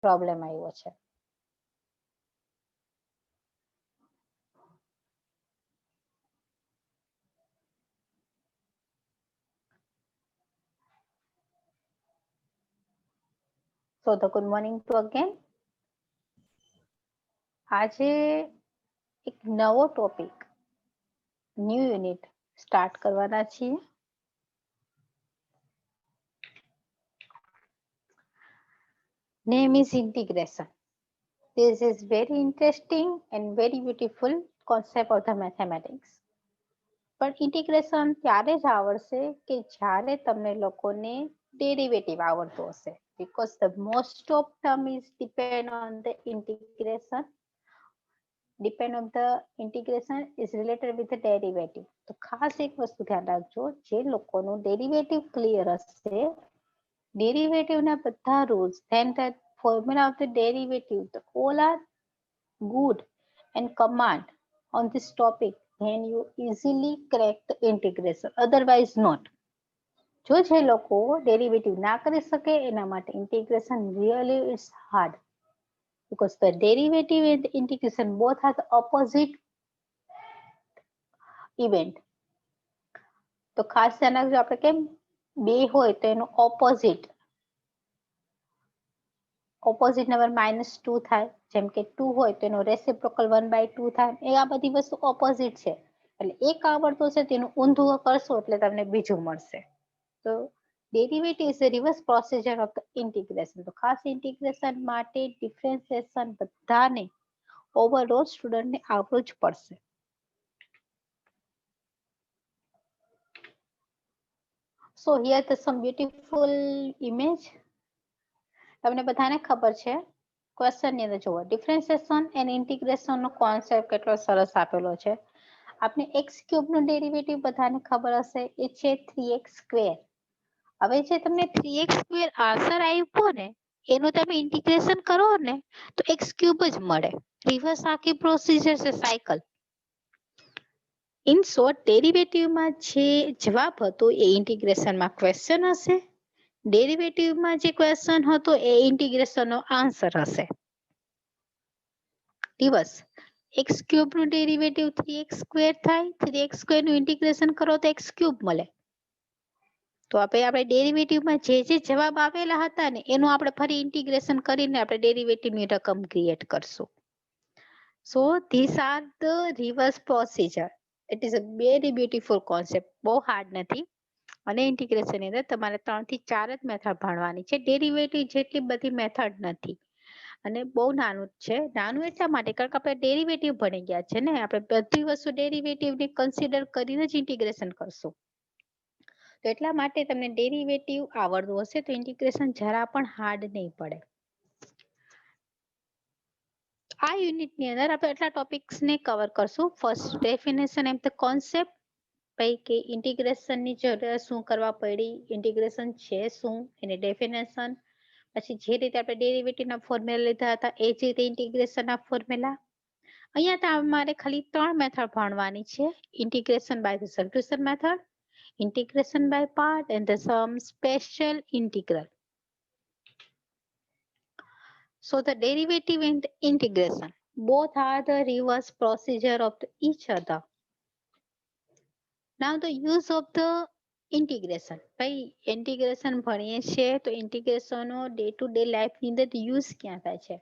Problem આવ્યો છે. So the good morning to again. આજે એક નવો ટોપિક, ન્યૂ યુનિટ સ્ટાર્ટ કરવાના છીએ. Name is integration. This is very interesting and very beautiful concept of the mathematics. પણ integration ત્યારે જ આવડશે કે જ્યારે તમને લોકોને ડેરિવેટિવ આવડતું હશે. Because the most of term is depend on the integration. Depend on the integration is related with the derivative. તો ખાસ એક વસ્તુ ધ્યાન રાખજો, જે લોકોનું ડેરિવેટિવ ક્લિયર હશે, ડેરિવેટિવના બધા rules, then the formula of the derivative, the all are good and command on this topic, then you easily crack the integration, otherwise not. જો જે લોકો ડેરિવેટિવ ના કરી શકે એના માટે integration really is hard, because the derivative and the integration both are the opposite event. તો ખાસ ધ્યાન રાખજો, આપણે કેમ બે હોય તો એનું opposite નંબર -2 થાય, જેમ કે 2 હોય તો એનો રેસિપ્રોકલ 1/2 થાય. એ આ બધી વસ્તુ ઓપોઝિટ છે, એટલે એક આવડતું છે તેનું ઊંધું કરશો એટલે તમને બીજું મળશે. તો derivative is reverse procedure of the integration. તો ખાસ ઇન્ટિગ્રેશન માટે ડિફરન્સિએશન બધાને ઓવરઓલ સ્ટુડન્ટને આવડવું જ પડશે. So here the some beautiful image. તમને બધાને ખબર છે, ક્વેશ્ચન ની અંદર જુઓ, ડિફરન્સિએશન એન્ડ ઇન્ટિગ્રેશન નો કોન્સેપ્ટ કેટલો સરસ આપેલો છે. આપણે x ક્યુબ નો ડેરિવેટિવ બધાને ખબર હશે, એ છે 3x સ્ક્વેર. હવે જે તમને 3x સ્ક્વેર આન્સર આવ્યો ને, એનું તમે ઇન્ટિગ્રેશન કરો ને તો x ક્યુબ જ મળે. રિવર્સ આખી પ્રોસિજર છે, સાયકલ. ઇન શોર્ટ, ડેરિવેટિવમાં જે જવાબ હતો એ ઇન્ટિગ્રેશનમાં ક્વેશ્ચન હશે, ડેરિવેટિવમાં જે ક્વેશ્ચન હતો એ ઇન્ટિગ્રેશનનો આન્સર હશે. રિવર્સ, x ક્યુબ નું ડેરિવેટિવ 3x સ્ક્વેર થાય, 3x સ્ક્વેર નું ઇન્ટિગ્રેશન કરો તો x ક્યુબ મળે. તો આપણે ડેરિવેટિવમાં જે જવાબ આવેલા હતા ને એનું આપણે ફરી ઇન્ટિગ્રેશન કરીને આપણે ડેરિવેટિવની રકમ ક્રિએટ કરશું. So this are the reverse procedure. It is a very beautiful concept, બહુ હાર્ડ નથી. અને ઇન્ટિગ્રેશન ની અંદર તમારે 3 થી 4 જ મેથડ ભણવાની છે, ડેરિવેટિવ જેટલી બધી મેથડ નથી. અને બહુ નાનું છે. નાનું એટલા માટે કારણ કે આપણે ડેરિવેટિવ ભણી ગયા છે ને, આપણે બધી વસ્તુ ડેરિવેટિવને કન્સિડર કરીને જ ઇન્ટિગ્રેશન કરશું. તો એટલા માટે તમને ડેરિવેટિવ આવડતું હશે તો ઇન્ટિગ્રેશન જરા પણ હાર્ડ નહીં પડે. આ યુનિટની અંદર આપણે એટલા ટોપિક્સને કવર કરશું. First, definition and the concept, પછી કે ઇન્ટિગ્રેશનની જરૂર શું કરવા પડી, ઇન્ટિગ્રેશન છે શું, એની ડેફિનેશન, પછી જે રીતે આપણે ડેરિવેટિવના ફોર્મ્યુલા લીધા હતા એ જ રીતે ઇન્ટિગ્રેશનના ફોર્મ્યુલા. અહીંયા તમારે ખાલી 3 મેથડ ભણવાની છે, integration by the substitution method, integration by part, and the some special integral. So the derivative and the integration both are the reverse procedure of each other. Now the use of the integration. ભાઈ integration ભણીએ છીએ તો integration નો day to day life ની અંદર use ક્યાં થાય છે?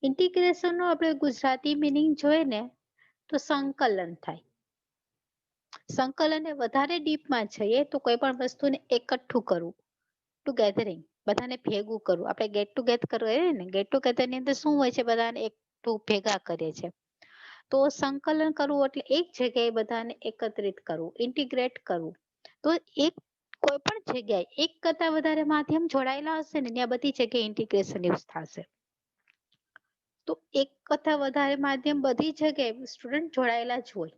ઇન્ટિગ્રેશન નો આપણે ગુજરાતી મીનિંગ જોઈએ ને તો સંકલન થાય. સંકલનને વધારે ડીપમાં જઈએ તો કોઈ પણ વસ્તુને એકઠું કરવું, ટુગેધરિંગ, બધાને ભેગું કરવું. આપણે ગેટ ટુગેધર કરીએ ને, ગેટ ટુગેધર ની અંદર શું હોય છે, બધાને એકઠું ભેગા કરીએ છે. તો સંકલન કરવું એટલે એક જગ્યાએ બધાને એકત્રિત કરવું, ઇન્ટિગ્રેટ કરવું. તો એક કોઈ પણ જગ્યાએ એક કરતા વધારે માધ્યમ જોડાયેલા હશે ને ત્યાં બધી જગ્યાએ ઇન્ટિગ્રેશન યુઝ થશે. તો એક કરતા વધારે માધ્યમ બધી જગ્યાએ સ્ટુડન્ટ જોડાયેલા જ હોય.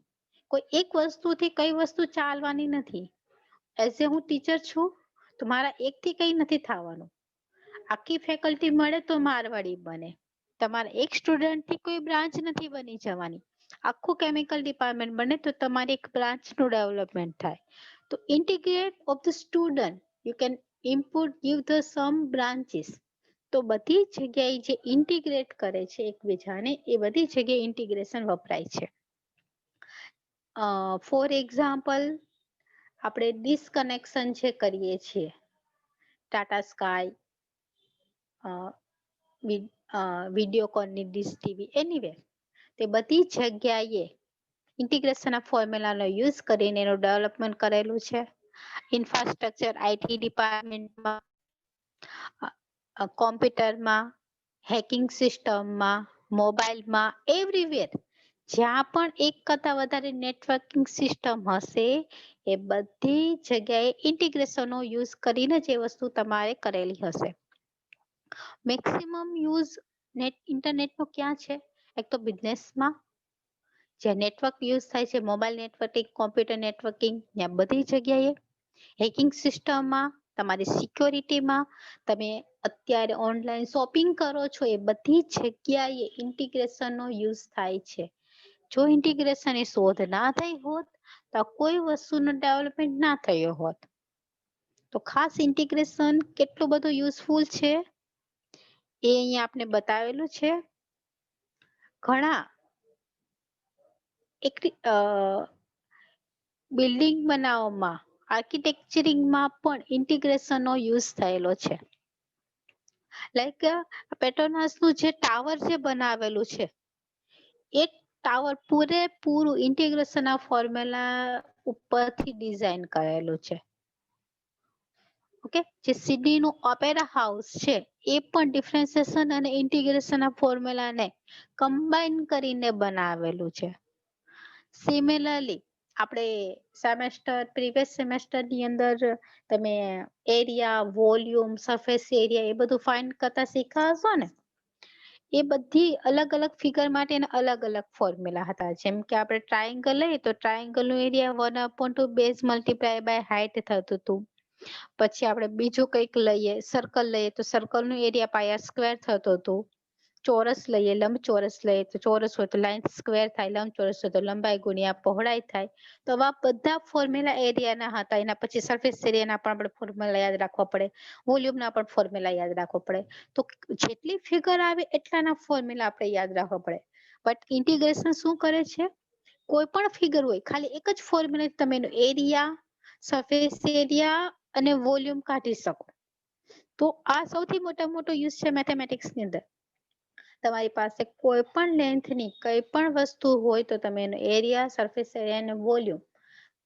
કોઈ એક વસ્તુથી કઈ વસ્તુ ચાલવાની નથી. એઝ એ હું ટીચર છું તો મારા એકથી કઈ નથી થવાનું. આખી ફેકલ્ટી મળે તો મારવાડી બને. તમારા એક સ્ટુડન્ટથી કોઈ બ્રાન્ચ નથી બની જવાની. આખું કેમિકલ ડિપાર્ટમેન્ટ બને તો તમારી એક બ્રાન્ચનું ડેવલપમેન્ટ થાય. તો integrate of the student, you can input give the some branches. તો બધી જગ્યાએ જે ઇન્ટિગ્રેટ કરે છે એકબીજાને એ બધી જગ્યાએ ઇન્ટિગ્રેશન વપરાય છે. ફોર એક્ઝામ્પલ આપણે ડિસકનેક્શન જે કરીએ છીએ ટાટા સ્કાય, વિડીયોકોનની ડીશ ટીવી, એનીવે તે બધી જગ્યાએ ઇન્ટિગ્રેશનના ફોર્મ્યુલાનો યુઝ કરીને એનું ડેવલપમેન્ટ કરેલું છે. ઇન્ફ્રાસ્ટ્રક્ચર આઈટી ડિપાર્ટમેન્ટમાં, કોમ્પ્યુટરમાં, હેકિંગ સિસ્ટમમાં, મોબાઈલમાં, એવરીવેર જ્યાં પણ એક કરતા વધારે નેટવર્કિંગ સિસ્ટમ હશે એ બધી જગ્યાએ ઇન્ટિગ્રેશનનો યુઝ કરીને જે વસ્તુ તમારે કરેલી હશે. મેક્સિમમ યુઝ ઇન્ટરનેટનો ક્યાં છે? એક તો બિઝનેસમાં જ્યાં નેટવર્ક યુઝ થાય છે, મોબાઈલ નેટવર્કિંગ, કોમ્પ્યુટર નેટવર્કિંગ, ત્યાં બધી જગ્યાએ. હેકિંગ સિસ્ટમમાં, તમારી સિક્યોરિટીમાં, તમે અત્યારે ઓનલાઈન શોપિંગ કરો છો એ બધી જગ્યાએ ઇન્ટિગ્રેશનનો યુઝ થાય છે. જો ઇન્ટિગ્રેશનની શોધ ના થઈ હોત તો કોઈ વસ્તુનો ડેવલપમેન્ટ ના થયો હોત. તો ખાસ ઇન્ટિગ્રેશન કેટલું બધું યુઝફુલ છે એ અહીંયા આપણે બતાવેલું છે. ઘણા બિલ્ડિંગ બનાવવામાં, આર્કિટેક્ચરિંગમાં પણ ઇન્ટિગ્રેશનનો યુઝ થયેલો છે. લાઈક પેટ્રોનાસનું જે ટાવર જે બનાવેલું છે એ ટાવર પૂરેપૂરું ઇન્ટિગ્રેશનના ફોર્મ્યુલા ઉપરથી ડિઝાઇન કરેલું છે. ઓકે, જે સિડનીનું ઓપેરા હાઉસ છે એ પણ ડિફરન્સિએશન અને ઇન્ટિગ્રેશનના ફોર્મ્યુલાને કમ્બાઈન કરીને બનાવેલું છે. સિમિલરલી આપણે પ્રીવિયસ સેમેસ્ટરની અંદર તમે એરિયા, વોલ્યુમ, સરફેસ એરિયા એ બધું ફાઇન્ડ કરતા શીખ્યા હશો ને? એ બધી અલગ અલગ ફિગર માટેના અલગ અલગ ફોર્મ્યુલા હતા. જેમ કે આપણે ટ્રાયેંગલ લઈએ તો ટ્રાયેંગલનું area 1/2 base multiply by height થતું હતું. પછી આપણે બીજું કંઈક લઈએ, સર્કલ લઈએ તો સર્કલનું એરિયા પાયા સ્ક્વેર થતું હતું. ચોરસ લઈએ, લંબચોરસ લઈએ તો ચોરસ હોય તો લાઈન સ્ક્વેર થાય, લંબચોરસ હોય તો લંબાઈ ગુણ્યા પહોળાઈ થાય. તો આવા બધા ફોર્મ્યુલા એરિયાના હતા. એના પછી સરફેસ એરિયાના પણ આપણે ફોર્મ્યુલા યાદ રાખવા પડે, વોલ્યુમના પણ ફોર્મ્યુલા યાદ રાખવા પડે. તો જેટલી ફિગર આવે એટલાના ફોર્મ્યુલા આપણે યાદ રાખવા પડે. બટ ઇન્ટિગ્રેશન શું કરે છે? કોઈ પણ ફિગર હોય ખાલી એક જ ફોર્મ્યુલા તમે એનો એરિયા, સરફેસ એરિયા અને વોલ્યુમ કાઢી શકો. તો આ સૌથી મોટો યુઝ છે મેથેમેટિક્સની અંદર. તમારી પાસે કોઈ પણ લેન્થની કઈ પણ વસ્તુ હોય તો તમે એનો એરિયા, સરફેસ એરિયા અને વોલ્યુમ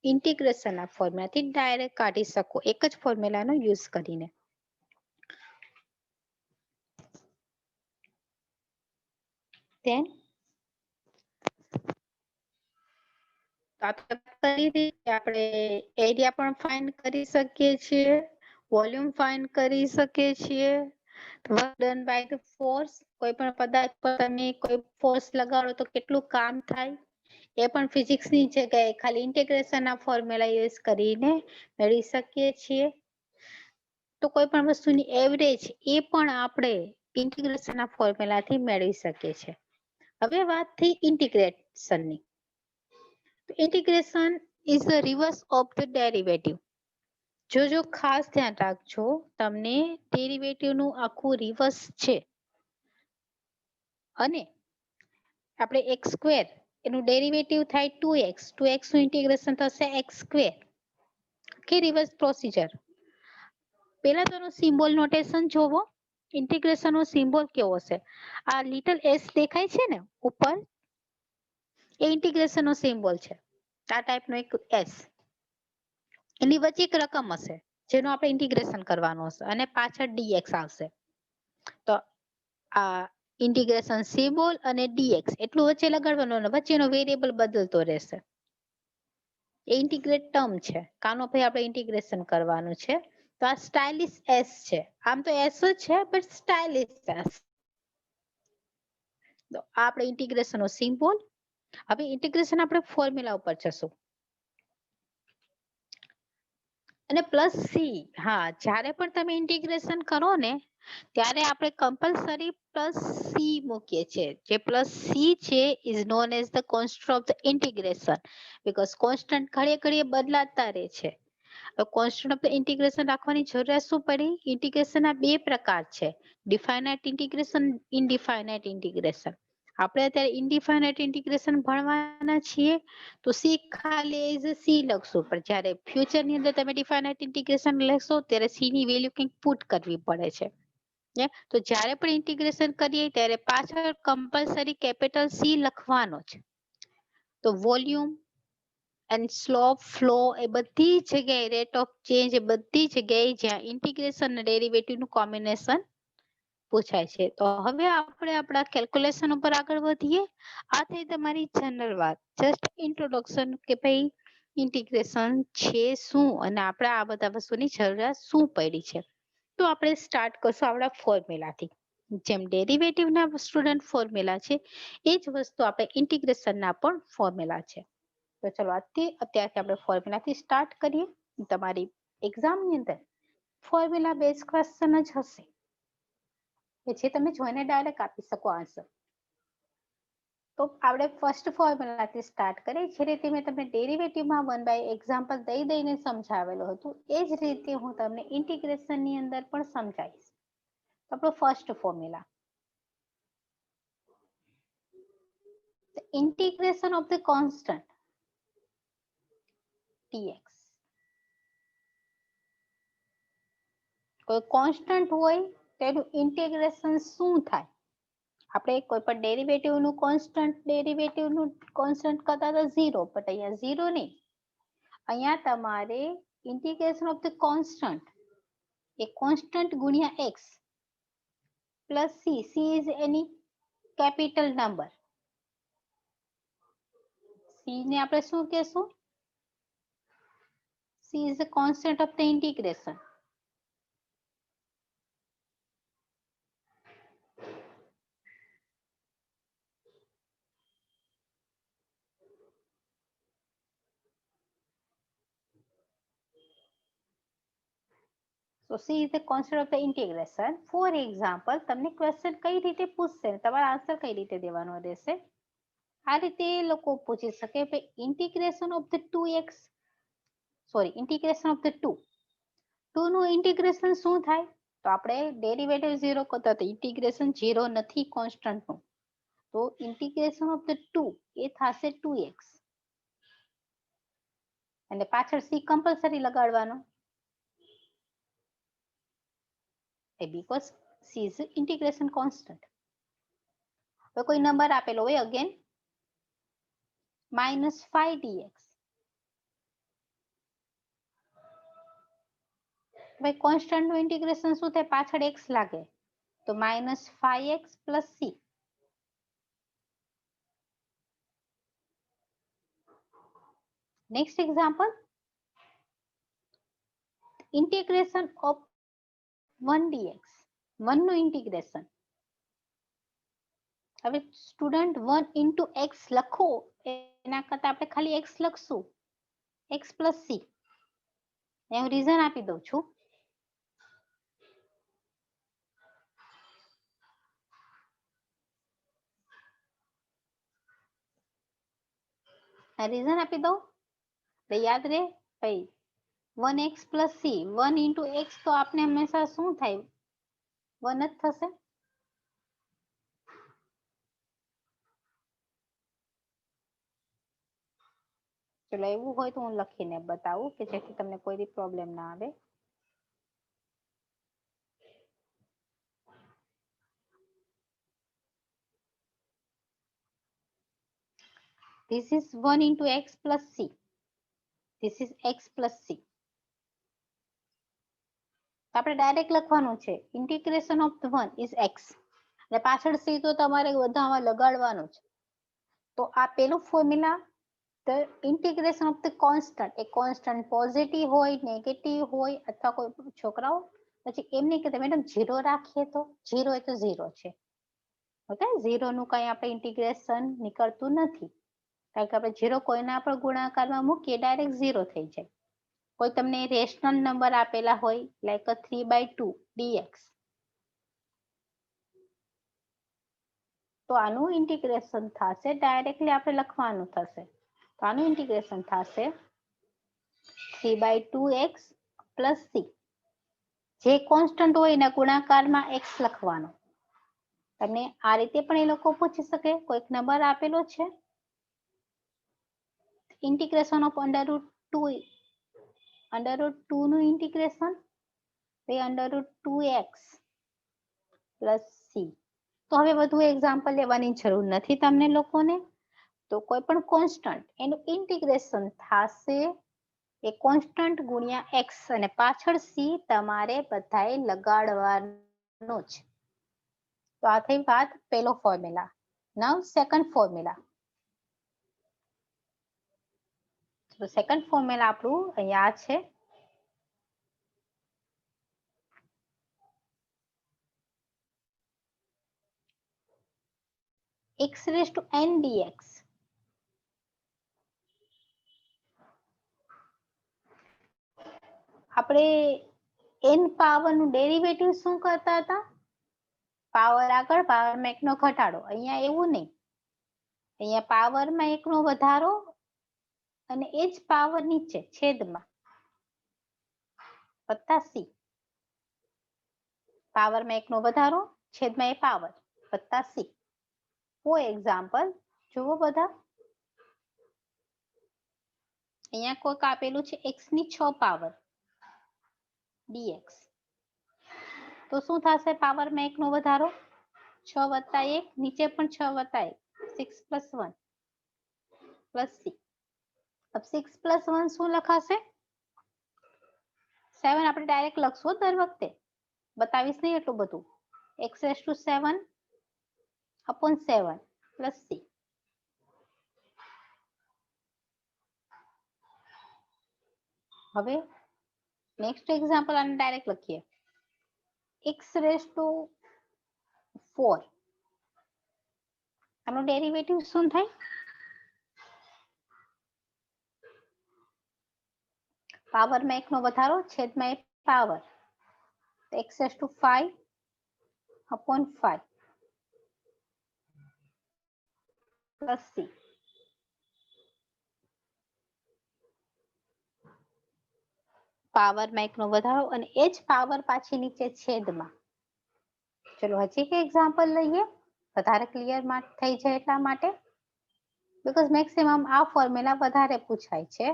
ઇન્ટિગ્રેશનના ફોર્મ્યુલાથી ડાયરેક્ટ કાઢી શકો એક જ ફોર્મ્યુલાનો યુઝ કરીને. Then આપણે એરિયા પણ ફાઇન્ડ કરી શકીએ છીએ, વોલ્યુમ ફાઇન્ડ કરી શકીએ છીએ. Work done by the force, કોઈ પણ પદાર્થ પર તમે કોઈ ફોર્સ લગાડો તો કેટલું કામ થાય એ પણ ફિઝિક્સની જગ્યાએ ખાલી ઇન્ટિગ્રેશનના ફોર્મ્યુલા યુઝ કરીને મેળવી શકીએ છીએ. તો કોઈ પણ વસ્તુની એવરેજ એ પણ આપણે ઇન્ટિગ્રેશનના ફોર્મ્યુલાથી મેળવી શકીએ છીએ. હવે વાત થઈ ઇન્ટિગ્રેશનની. Integration is the reverse of the derivative. જો ખાસ ધ્યાન રાખજો, તમને ડેરિવેટિવનું આખું રિવર્સ છે. અને આપણે x સ્ક્વેર એનું ડેરિવેટિવ થાય 2x, 2x નું ઇન્ટિગ્રેશન થશે x સ્ક્વેર. કે રિવર્સ પ્રોસીજર. પહેલા તો સિમ્બોલ નોટેશન જોવો. ઇન્ટિગ્રેશનનો સિમ્બોલ કેવો છે? આ લિટલ s દેખાય છે ને ઉપર, એ ઇન્ટિગ્રેશનનો સિમ્બોલ છે. આ ટાઈપનો એક s, એની વચ્ચે એક રકમ હશે જેનું આપણે ઇન્ટિગ્રેશન કરવાનું હશે અને પાછળ dx આવશે. તો આ ઇન્ટિગ્રેશન સિમ્બોલ અને dx એટલું વચ્ચે લગાડવાનું અને વચ્ચેનો વેરિયેબલ બદલતો રહેશે. એ ઇન્ટિગ્રેટ ટર્મ છે. કાનો ભાઈ આપણે ઇન્ટિગ્રેશન કરવાનું છે. તો આ સ્ટાઇલિશ s છે. આમ તો s જ છે બટ સ્ટાઇલિશ s. તો આ આપણે ઇન્ટિગ્રેશનનો સિમ્બોલ. હવે ઇન્ટિગ્રેશન આપણે ફોર્મ્યુલા ઉપર જશું. અને પ્લસ સી. હા, જ્યારે પણ તમે ઇન્ટિગ્રેશન કરો ને ત્યારે આપણે કમ્પલસરી પ્લસ સી મૂકીએ છીએ. જે પ્લસ સી છે is known as the constant of the integration, because constant ઘડીએ બદલાતા રહે છે કોન્સ્ટન્ટ ઓફ ધ ઇન્ટિગ્રેશન રાખવાની જરૂરિયાત શું પડી? ઇન્ટિગ્રેશનના બે પ્રકાર છે, ડિફાઇનાઇટ ઇન્ટિગ્રેશન, ઇનડિફાઇનાઇટ ઇન્ટિગ્રેશન. આપણે અત્યારે ઇનડિફાઇનાઇટ ઇન્ટિગ્રેશન ભણવાના છીએ, તો સી ખાલી એઝ સી લખશું, પણ જ્યારે ફ્યુચરની અંદર તમે ડિફાઇનાઇટ ઇન્ટિગ્રેશન લેશો ત્યારે સી ની વેલ્યુ કંઈક પુટ કરવી પડે છે. તો જ્યારે પણ ઇન્ટિગ્રેશન કરીએ ત્યારે પાછળ કમ્પલસરી કેપિટલ સી લખવાનો છે. તો વોલ્યુમ એન્ડ સ્લોપ, ફ્લો એ બધી જગ્યાએ, રેટ ઓફ ચેન્જ એ બધી જગ્યાએ જ્યાં ઇન્ટિગ્રેશન અને ડેરિવેટિવનું કોમ્બિનેશન પૂછાય છે. તો હવે આપણે આપણા કેલ્ક્યુલેશન ઉપર આગળ વધીએ. આ થઈ તમારી જનરલ વાત, જસ્ટ ઇન્ટ્રોડક્શન કે ભાઈ ઇન્ટિગ્રેશન છે શું અને આપણે આ બધા વસ્તુની જરૂરિયાત શું પડી છે. તો આપણે સ્ટાર્ટ કરશું આપણા ફોર્મ્યુલાથી. જેમ ડેરિવેટિવના સ્ટુડન્ટ ફોર્મ્યુલા છે, એ જ વસ્તુ આપણે ઇન્ટિગ્રેશનના પણ ફોર્મ્યુલા છે. તો ચલો અત્યારથી આપણે ફોર્મ્યુલાથી સ્ટાર્ટ કરીએ. તમારી એક્ઝામની અંદર ફોર્મ્યુલા બેઝ ક્વેશ્ચન જ હશે, કે જે તમે જોઈને ડાયરેક્ટ આપી શકો આન્સર. તો આપણે ફર્સ્ટ ફોર્મ્યુલાથી સ્ટાર્ટ કરીએ. જે રીતે મેં તમને ડેરિવેટિવમાં 1 બાય એક્ઝામ્પલ દઈને સમજાવેલું હતું, એ જ રીતે હું તમને ઇન્ટિગ્રેશનની અંદર પણ સમજાવીશ. તો આપણો first formula, integration of the constant dx. કોઈ કોન્સ્ટન્ટ હોય તેનું ઇન્ટિગ્રેશન શું થાય? આપણે કોઈ પણ ડેરિવેટિવનું કોન્સ્ટન્ટ કરતા તો 0, બટ અહીંયા 0 નહીં. અહીંયા તમારે integration of the constant, A constant ગુણ્યા x plus C, she is any capital number. C ને આપણે શું કહેશું? C is the constant of the integration. So C is the constant of the integration. For example, તમને question કઈ રીતે પૂછશે, તમારો આન્સર કઈ રીતે દેવાનો રહેશે? આ રીતે લોકો પૂછી શકે કે integration of the 2x, sorry integration of the 2 નું ઇન્ટિગ્રેશન શું થાય? તો આપણે ડેરિવેટિવ 0 કરતા તો ઇન્ટિગ્રેશન 0 નથી કોન્સ્ટન્ટનું, તો ઇન્ટિગ્રેશન ઓફ ધ 2 એ થશે 2x, અને પાછળ c કમ્પલસરી લગાડવાનો, because c is integration constant. તો કોઈ નંબર આપેલો હોય અગેન -5 dx, ભાઈ કોન્સ્ટન્ટ નું ઇન્ટિગ્રેશન શું થાય? પાછળ x લાગે, તો -5x plus c. Next example, integration of 1 dx, 1 નું ઇન્ટિગ્રેશન. હવે સ્ટુડન્ટ 1 into x લખો એના કરતા આપણે ખાલી x લખશું, x plus c. હું રીઝન આપી દઉં છું. રીઝન આપી દઉં એટલે યાદ રહે ભાઈ. 1x plus c, 1 into x તો આપણે હંમેશા શું થાય? 1 જ થશે. ચલો એવું હોય તો હું લખીને બતાવું કે જેથી તમને કોઈ પ્રોબ્લેમ ના આવે. This is 1 into x plus c. This is x plus c. આપણે ડાયરેક્ટ લખવાનું છે ઇન્ટિગ્રેશન ઓફ 1 is x, અને પાછળ c તો તમારે બધામાં લગાડવાનું છે. તો આ પેલું formula, the integration of the constant, A constant positive હોય, નેગેટિવ હોય, અથવા કોઈ છોકરાઓ પછી એમ નહીં કે મેડમ 0 રાખીએ તો 0 એ તો 0 છે. ઓકે, 0 નું કઈ આપણે ઇન્ટિગ્રેશન નીકળતું નથી, કારણ કે આપણે 0 કોઈના પણ ગુણાકારમાં મૂકીએ ડાયરેક્ટ 0 થઈ જાય. કોઈ તમને રેશનલ નંબર આપેલા હોય લાઈક 3/2 dx, તો આનું ઇન્ટિગ્રેશન થશે ડાયરેક્ટલી આપણે લખવાનું થશે. તો આનું ઇન્ટિગ્રેશન થશે 3/2x પ્લસ c. જે કોન્સ્ટન્ટ હોય એના ગુણાકારમાં x લખવાનો. તમને આ રીતે પણ એ લોકો પૂછી શકે. કોઈક નંબર આપેલો છે, ઇન્ટિગ્રેશન ઓફ √2 નું ઇન્ટિગ્રેશન √2x પ્લસ c. તો હવે વધુ એક્ઝામ્પલ લેવાની જરૂર નથી તમને લોકોને. તો કોઈ પણ કોન્સ્ટન્ટ એનું ઇન્ટિગ્રેશન થશે એ કોન્સ્ટન્ટ ગુણ્યા x અને પાછળ c તમારે બધાએ લગાડવાનો જ. તો આ થઈ વાત પહેલો ફોર્મ્યુલા. નાઉ સેકન્ડ ફોર્મ્યુલા. તો સેકન્ડ ફોર્મ્યુલા આપણું અહીંયા છે. x raised to n dx. આપણે n પાવર નું ડેરિવેટિવ શું કરતા હતા? પાવર આગળ પાવરમાં એકનો ઘટાડો. અહીંયા એવું નહીં. અહીંયા પાવરમાં એકનો વધારો અને એ જ પાવર નીચે છેદમાં વત્તા c. પાવરમાં એકનો વધારો છેદમાં એ પાવર વત્તા c. ફોર એક્ઝામ્પલ જુઓ બધા. અહીંયા કોઈક આપેલું છે x ની 6 પાવર dx. તો શું થશે? પાવરમાં એકનો વધારો 6 વત્તા 1, નીચે પણ 6 વત્તા 1, 6 પ્લસ 1 પ્લસ c. अब 6 પ્લસ 1 શું લખાશે? 7 આપણે ડાયરેક્ટ લખશું દર વખતે, બતાવીશ નહીં એટલું બધું. x raised to 7 upon 7 plus c. હવે નેક્સ્ટ એક્ઝામ્પલ આને ડાયરેક્ટ લખીએ. x raised to 4. આનો ડેરિવેટિવ શું થાય? પાવરમાં એકનો વધારો છેદમાં એક power. x raised to 5 upon 5 plus c. પાવરમાં એકનો વધારો અને એ જ પાવર પાછી નીચે છેદમાં. ચલો હજી એક એક્ઝામ્પલ લઈએ, વધારે ક્લિયર થઈ જાય એટલા માટે. બીકોઝ મેક્સિમમ આ ફોર્મ્યુલા વધારે પૂછાય છે.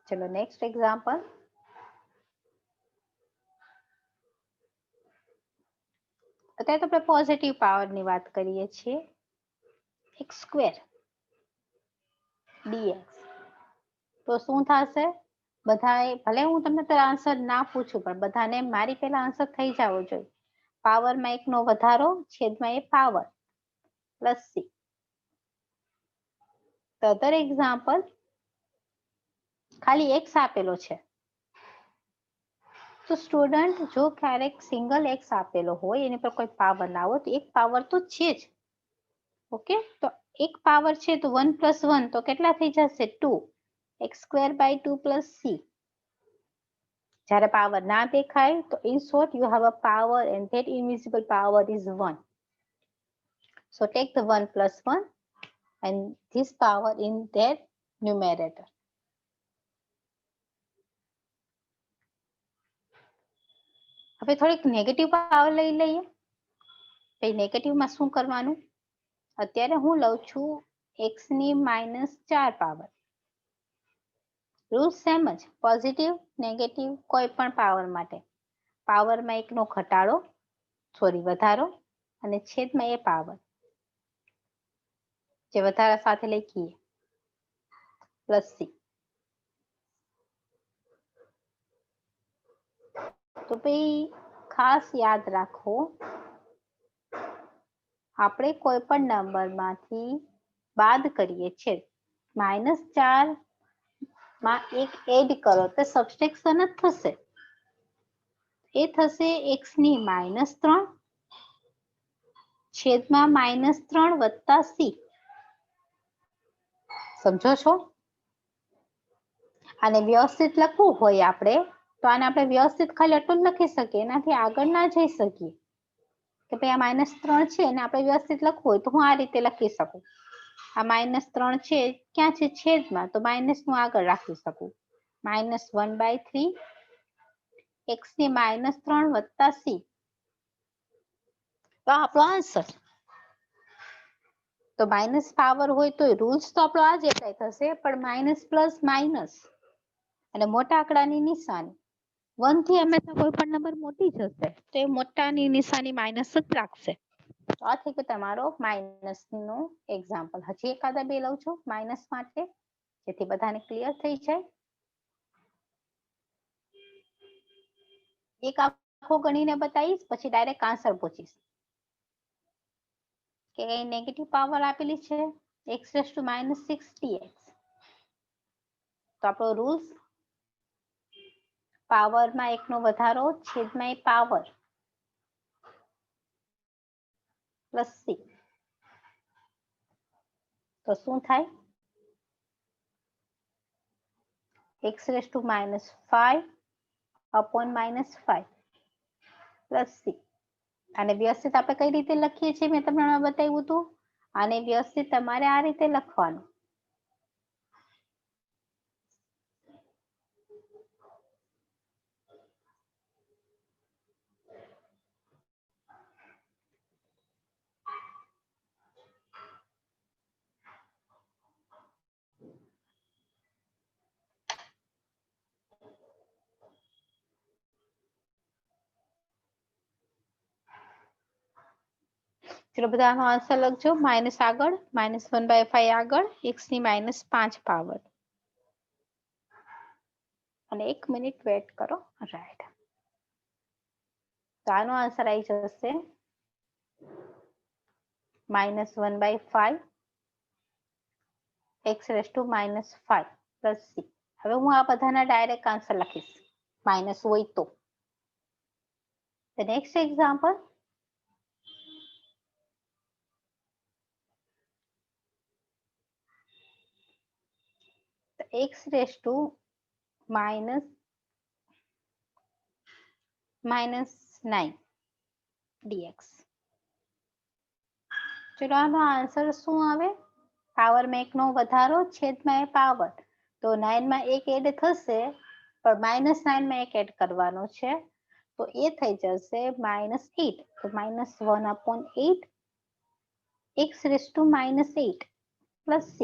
ચલો નેક્સ્ટ એક્ઝામ્પલ. અત્યારે તો આપણે પોઝિટિવ પાવરની વાત કરીએ છીએ. x square dx. તો શું થશે? બધાએ, ભલે હું તમને તો આન્સર ના પૂછું, પણ બધાને મારી પહેલા આન્સર થઈ જવો જોઈએ. પાવરમાં એકનો વધારો છેદમાં એ પાવર પ્લસ c. તો અધર એક્ઝામ્પલ, ખાલી x આપેલો છે. તો સ્ટુડન્ટ જો ક્યારેક સિંગલ x આપેલો હોય, એની પર કોઈ પાવર ના હોય, તો એક પાવર તો છે જ. ઓકે, તો એક પાવર છે તો 1 પ્લસ 1 તો કેટલા થઈ જશે? 2. x square by 2 plus c. જ્યારે પાવર ના દેખાય તો in short you have a power and that invisible power is 1. So take the 1 plus 1 and this power in that numerator. હવે થોડીક નેગેટિવ પાવર લઈ લઈએ. પછી નેગેટિવમાં શું કરવાનું? અત્યારે હું લઉં છું x ની -4 પાવર. રૂલ સેમ જ, પોઝિટિવ નેગેટિવ કોઈ પણ પાવર માટે. પાવરમાં એકનો ઘટાડો, સોરી વધારો, અને છેદમાં એ પાવર જે વધારા સાથે લખીએ પ્લસ c. તો ભાઈ ખાસ યાદ રાખો, આપણે કોઈ પણ નંબરમાંથી બાદ કરીએ છીએ, -4 માં એક એડ કરો તો સબટ્રેક્શન જ થશે. એ થશે x ની -3 છેદમાં -3 વત્તા c. સમજો છો? આને વ્યવસ્થિત લખવું હોય આપણે તો તો આને આપણે વ્યવસ્થિત ખાલી એટલું જ લખી શકીએ, એનાથી આગળ ના જઈ શકીએ કે ભાઈ આ -3 છે અને આપણે વ્યવસ્થિત લખવું હોય તો હું આ રીતે લખી શકું. આ -3 છે ક્યાં છે? છેદમાં, તો માઇનસ નું આગળ રાખી શકું. -1/3 x ની -3 વત્તા c, તો આપણો આન્સર. તો માઇનસ પાવર હોય તો રૂલ્સ તો આપણો આ જ એપ્લાય થશે, પણ માઇનસ પ્લસ માઇનસ અને મોટા આંકડાની નિશાની 1 થી હંમેશા કોઈ પણ નંબર મોટી જ હશે, તો એ મોટાની નિશાની માઇનસ જ રાખશે. તો આ થઈ ગયો તમારો માઇનસ નો એક્ઝામ્પલ. હજી એકાદા બે લઉં છું માઇનસ માટે, જેથી બધાને ક્લિયર થઈ જાય. એક આખો ગણીને બતાવીશ, પછી ડાયરેક્ટ આન્સર પૂછીશ કે નેગેટિવ પાવર આપેલી છે x⁻60x. તો આપણો રૂલ્સ પાવરમાં એકનો વધારો છેદમાં એ પાવર પ્લસ c. તો શું થાય? x⁻5 upon -5 plus c. અને વ્યવસ્થિત આપણે કઈ રીતે લખીએ છીએ મેં તમને બતાવ્યું હતું. આને વ્યવસ્થિત તમારે આ રીતે લખવાનું. ચલો બધા આનો આન્સર લખજો. માઇનસ આગળ, -1/5 આગળ, x ની -5 પાવર. અને 1 મિનિટ વેટ કરો. રાઈટ. તો આનો આન્સર આવી જશે -1/5 x⁻5 પ્લસ c. હવે હું આ બધાના ડાયરેક્ટ આન્સર લખીશ, માઇનસ હોય તો. The next example, x⁻9 dx. ચલો આનો આન્સર શું આવે? પાવરમાં એકનો વધારો છેદમાં એ પાવર. તો 9 માં 1 એડ થશે, પણ -9 માં 1 એડ કરવાનો છે, તો એ થઈ જશે -8. તો -1/8 x⁻8 પ્લસ c.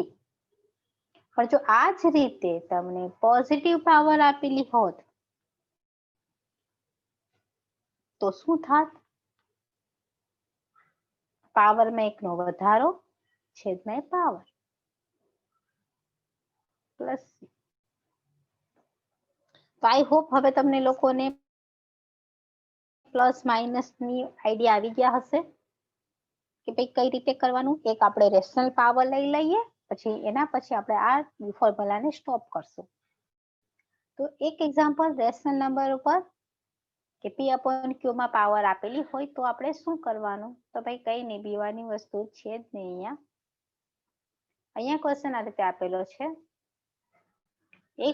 પણ જો આ જ રીતે તમને પોઝિટિવ પાવર આપેલી હોત તો શું થાત? પાવરમાં એકનો વધારો છેદમાં એ પાવર પ્લસ c. તો આઈ હોપ હવે તમને લોકોને પ્લસ માઇનસ ની આઈડિયા આવી ગયા હશે કે ભાઈ કઈ રીતે કરવાનું. એક આપણે રેશનલ પાવર લઈ લઈએ, પછી એના પછી આપણે આ ફોર્મ્યુલાને સ્ટોપ કરશું. તો એક એક્ઝામ્પલ રેશનલ નંબર ઉપર કે p/q માં પાવર આપેલી હોય તો આપણે શું કરવાનું? તો ભાઈ કઈ નહીં, બીવાની વસ્તુ છે જ નહીં. અહીંયા ક્વેશ્ચન આ રીતે આપેલો છે,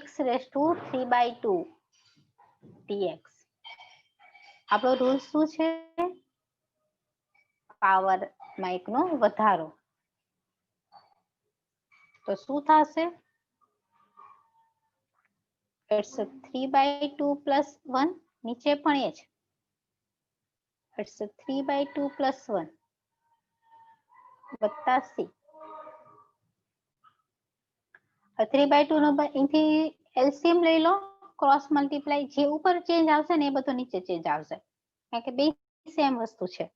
x⁻3/2 dx. આપણો રૂલ શું છે? પાવરમાં એકનો વધારો. તો શું થશે? it's 3/2 plus 1. નીચે પણ એ જ, it's 3/2 plus 1 વત્તા c. 3/2 નો અહીંથી LCM લઈ લો, ક્રોસ મલ્ટીપ્લાય. જે ઉપર ચેન્જ આવશે ને એ બધું નીચે ચેન્જ આવશે, કારણ કે બે સેમ વસ્તુ છે.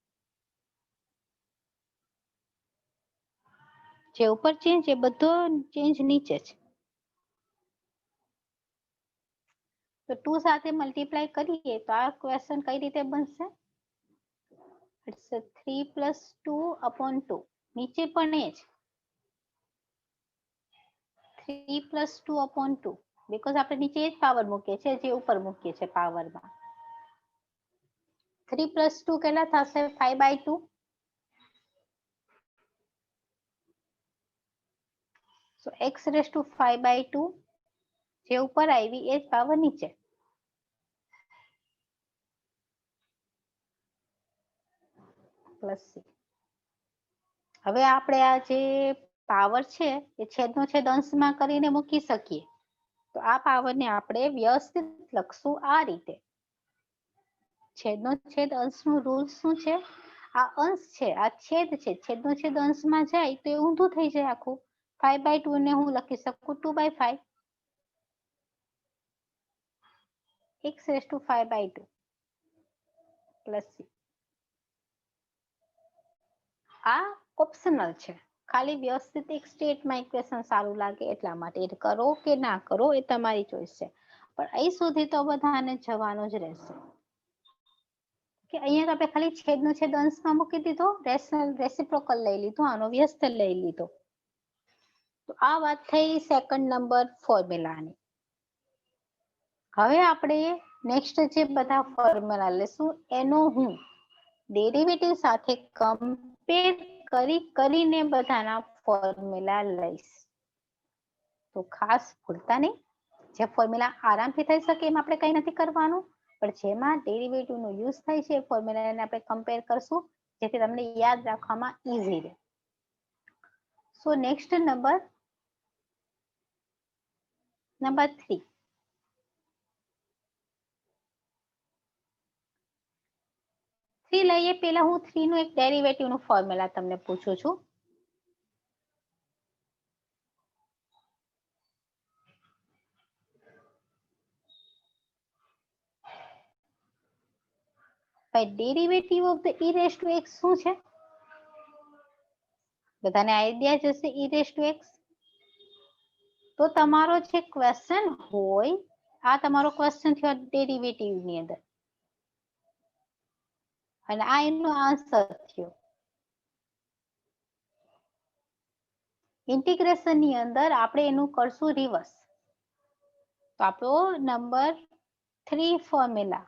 જે ઉપર ચેન્જ એ બધો ચેન્જ નીચે જ. તો 2 સાથે મલ્ટીપ્લાય કરીએ તો આ ક્વેશ્ચન કઈ રીતે બનશે? it's 3 plus 2/2. નીચે પણ એ જ 3 plus 2/2, બીકોઝ આપણે નીચે એ જ પાવર મૂકીએ છીએ જે ઉપર મૂકીએ છીએ પાવરમાં. 3 plus 2 કેટલા થશે? 5/2. so x⁻5/2 જે ઉપર આવી એ જ પાવર નીચે. Plus C. હવે આપણે આ જે પાવર છે એ છેદનો છેદ અંશમાં કરીને મૂકી શકીએ. તો આ પાવરને આપણે વ્યવસ્થિત લખશું આ રીતે. છેદનો છેદ અંશનું રૂલ શું છે? આ અંશ છે, આ છેદ છે, છેદનો છેદ અંશમાં જાય તો એ ઊંધું થઈ જાય આખું. 5/2 ને હું લખી શકું 2/5. x⁵ plus C. આ ઓપ્શનલ છે, ખાલી વ્યવસ્થિત એક સ્ટેટમાં ઇક્વેશન સારું લાગે એટલા માટે. કરો કે ના કરો એ તમારી ચોઈસ છે, પણ અહીં સુધી તો બધાને જવાનું જ રહેશે. કે અહીંયા આપણે ખાલી છેદનો છેદ અંશમાં મૂકી દીધો, રેસિપ્રોકલ લઈ લીધો, આનો વ્યસ્ત લઈ લીધો. તો આ વાત થઈ સેકન્ડ નંબર ફોર્મ્યુલાની. હવે આપણે નેક્સ્ટ જે બધા ફોર્મ્યુલા લેશું એનો હું ડેરિવેટિવ સાથે કમ્પેર કરીને બધાના ફોર્મ્યુલા લઈશ. તો ખાસ ભૂલતા નહીં, જે ફોર્મ્યુલા આરામથી થઈ શકે એમાં આપણે કંઈ નથી કરવાનું, પણ જેમાં ડેરિવેટિવનો યુઝ થાય છે એ ફોર્મ્યુલાને આપણે કમ્પેર કરશું, જેથી તમને યાદ રાખવામાં ઈઝી રહે. So next number 3. લઈએ પહેલા હું 3 નું એક ડેરિવેટિવનું ફોર્મ્યુલા તમને પૂછું છું. ડેરિવેટિવ ઓફ ધ e⁻x શું છે? બધાને આઈડિયા જ હશે e⁻x. તો તમારો જે ક્વેશ્ચન હોય, આ તમારો ક્વેશ્ચન થયો ડેરિવેટિવ ની અંદર, અને આ એનો આન્સર થયો. ઇન્ટિગ્રેશન ની અંદર આપણે એનું કરશું રિવર્સ. તો આપણો નંબર 3 ફોર્મ્યુલા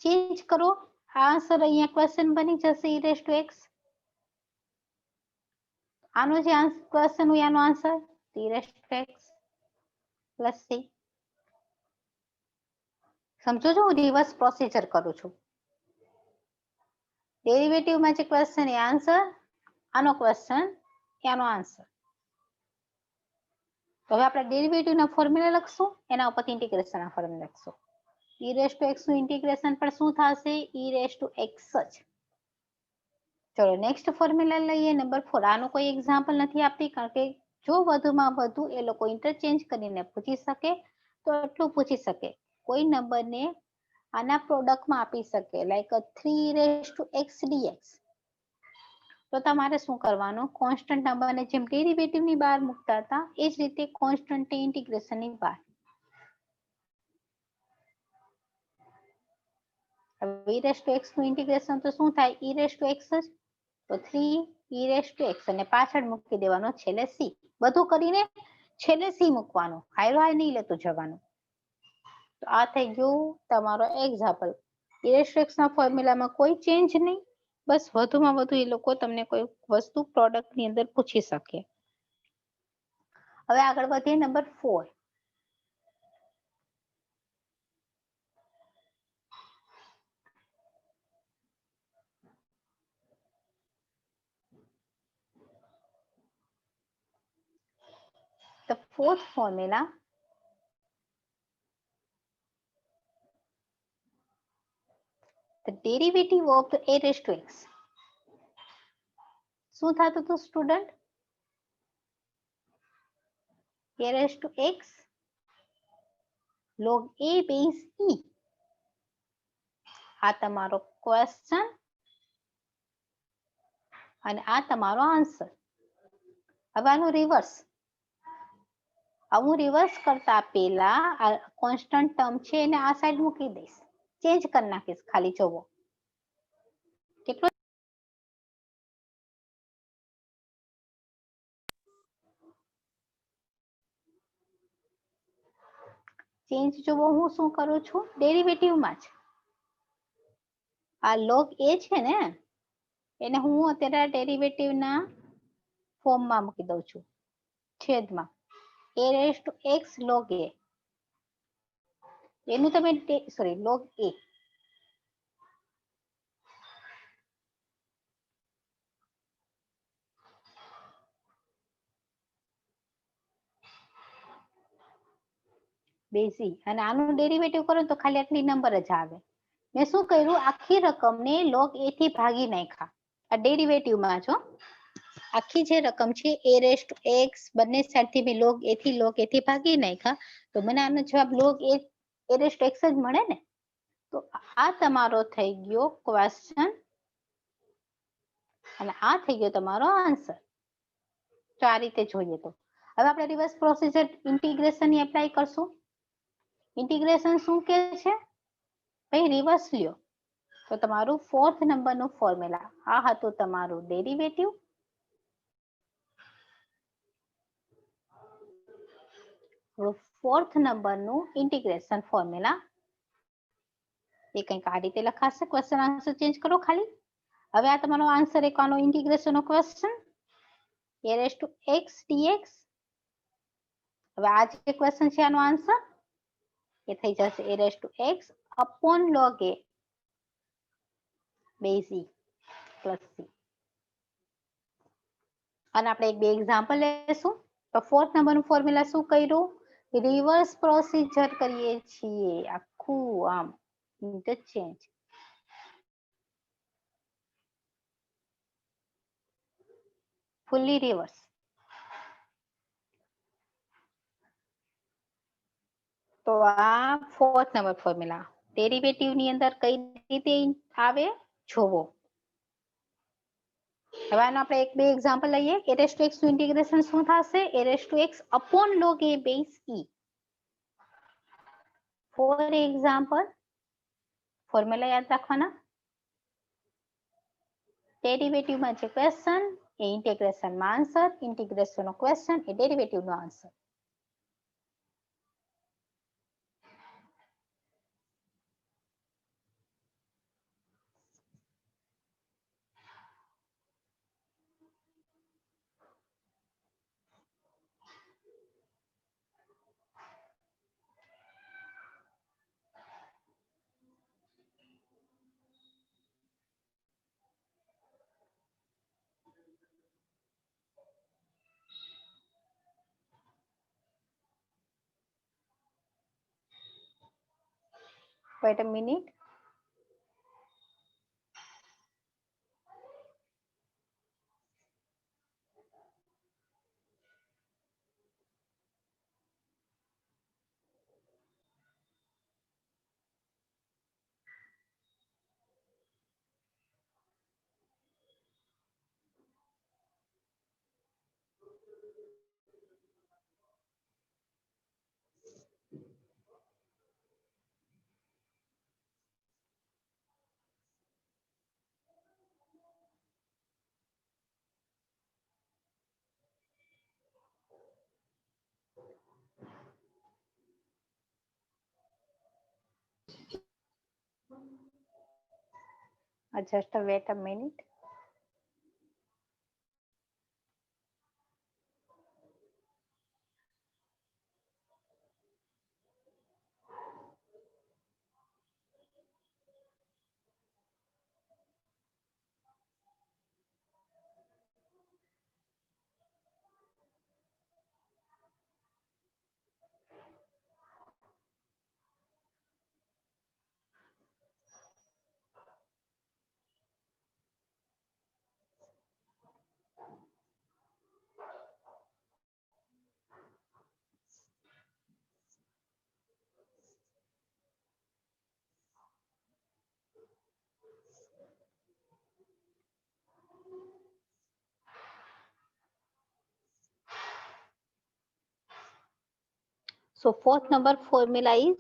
ચેન્જ કરો, આ આન્સર અહીંયા ક્વેશ્ચન બની જશે e⁻x. આનો જે ક્વેશ્ચન હોય આનો આન્સર e⁻x પ્લસ સી. સમજો છો, હું રિવર્સ પ્રોસિજર કરું છું. ડેરિવેટિવમાં જે ક્વેશ્ચન એ આન્સર, આનો ક્વેશ્ચન એનો આન્સર. તો હવે આપણે ડેરિવેટિવના ફોર્મ્યુલા લખશું, એના ઉપરથી ઇન્ટિગ્રેશનના ફોર્મ્યુલા લખશું. e⁻x નું ઇન્ટિગ્રેશન પણ શું થશે? e⁻x જ. ચલો નેક્સ્ટ ફોર્મ્યુલા લઈએ નંબર 4. આનું કોઈ એક્ઝામ્પલ નથી આપતી, કારણ કે જો વધુમાં વધુ એ લોકો ઇન્ટરચેન્જ કરીને પૂછી શકે તો એટલું પૂછી શકે. કોઈ નંબરને આના પ્રોડક્ટમાં આપી શકે, લાઈક 3e⁻x dx. તો તમારે શું કરવાનું? કોન્સ્ટન્ટ નંબરને જેમ ડેરિવેટિવની બહાર મૂકતા હતા એ જ રીતે કોન્સ્ટન્ટ ઇન્ટિગ્રેશનની બહાર. e⁻x નું ઇન્ટિગ્રેશન તો શું થાય? e⁻x જ. તો 3e⁻x અને પાછળ મૂકી દેવાનો છેલ્લે c. બધું કરીને છેલ્લે c મૂકવાનું, હાયરો હાય નહીં લેતું જવાનું. તો આ થઈ ગયું તમારો એક્ઝામ્પલ. e⁻x ના ફોર્મ્યુલામાં કોઈ ચેન્જ નહીં, બસ વધુમાં વધુ એ લોકો તમને કોઈ વસ્તુ પ્રોડક્ટની અંદર પૂછી શકે. હવે આગળ વધીએ number 4. The fourth formula, the derivative of the e⁻x. શું થતું હતું student? e⁻x log a base e. આ તમારો ક્વેશ્ચન અને આ તમારો આન્સર. હવે આનું રિવર્સ. હું રિવર્સ કરતા પહેલા આ કોન્સ્ટન્ટ ટર્મ છે એને આ સાઈડ મૂકી દઈશ, ચેન્જ કરી નાખીશ. ખાલી જોવો કેટલો ચેન્જ જોવો. હું શું કરું છું? ડેરિવેટિવમાં જ આ log a છે ને એને હું અત્યારે ડેરિવેટિવના ફોર્મમાં મૂકી દઉં છું, છેદમાં e⁻x log a. એનું તમે log a બેઝ e અને આનું ડેરિવેટિવ કરો તો ખાલી આટલી નંબર જ આવે. મેં શું કર્યું, આખી રકમને log a થી ભાગી નાખ્યા. આ ડેરિવેટિવમાં છો, આખી જે રકમ છે a રેસ્ટ x બંને સાઈડથી મેં log a થી ભાગી નાખ્યા, તો મને આનો જવાબ log a રેસ્ટ x જ મળે ને. તો આ તમારો થઈ ગયો ક્વેશ્ચન અને આ થઈ ગયો તમારો આન્સર. તો આ રીતે જોઈએ તો હવે આપણે રિવર્સ પ્રોસીજર ઇન્ટિગ્રેશન ની એપ્લાય કરશું. ઇન્ટિગ્રેશન શું કે છે ભાઈ, રિવર્સ લ્યો. તો તમારું 4th નંબરનું ફોર્મ્યુલા આ હતું તમારું ડેરિવેટિવ. ફોર્થ નંબરનું ઇન્ટિગ્રેશન ફોર્મ્યુલા એ કંઈક આ રીતે લખાશે. ક્વેશ્ચન આન્સર ચેન્જ કરો ખાલી. હવે આ તમારો આન્સર એક આનો ઇન્ટિગ્રેશન નો question a raised to x dx. હવે આ જે ક્વેશ્ચન છે આનો આન્સર એ થઈ જશે a raised to x upon log a base e plus c. અને આપણે એક બે એક્ઝામ્પલ લેશું. તો 4th નંબરનું ફોર્મ્યુલા શું કર્યું, રિવર્સ પ્રોસીજર કરીએ છીએ, આખું આમ ઇન્ટરચેન્જ. Fully reverse. તો આ 4th નંબર ફોર્મ્યુલા ડેરિવેટિવ ની અંદર કઈ રીતે આવે જોવો. હવે આનો આપણે એક બે એક્ઝામ્પલ લઈએ. a raised to x નું ઇન્ટિગ્રેશન શું થશે, a raised to x upon log a base e. For example formula યાદ રાખવાના. ડેરિવેટિવમાં જે ક્વેશ્ચન એ ઇન્ટિગ્રેશનમાં આન્સર, ઇન્ટિગ્રેશનનો ક્વેશ્ચન એ ડેરિવેટિવનો answer. Wait a minute. Just wait a minute. So 4th number formula is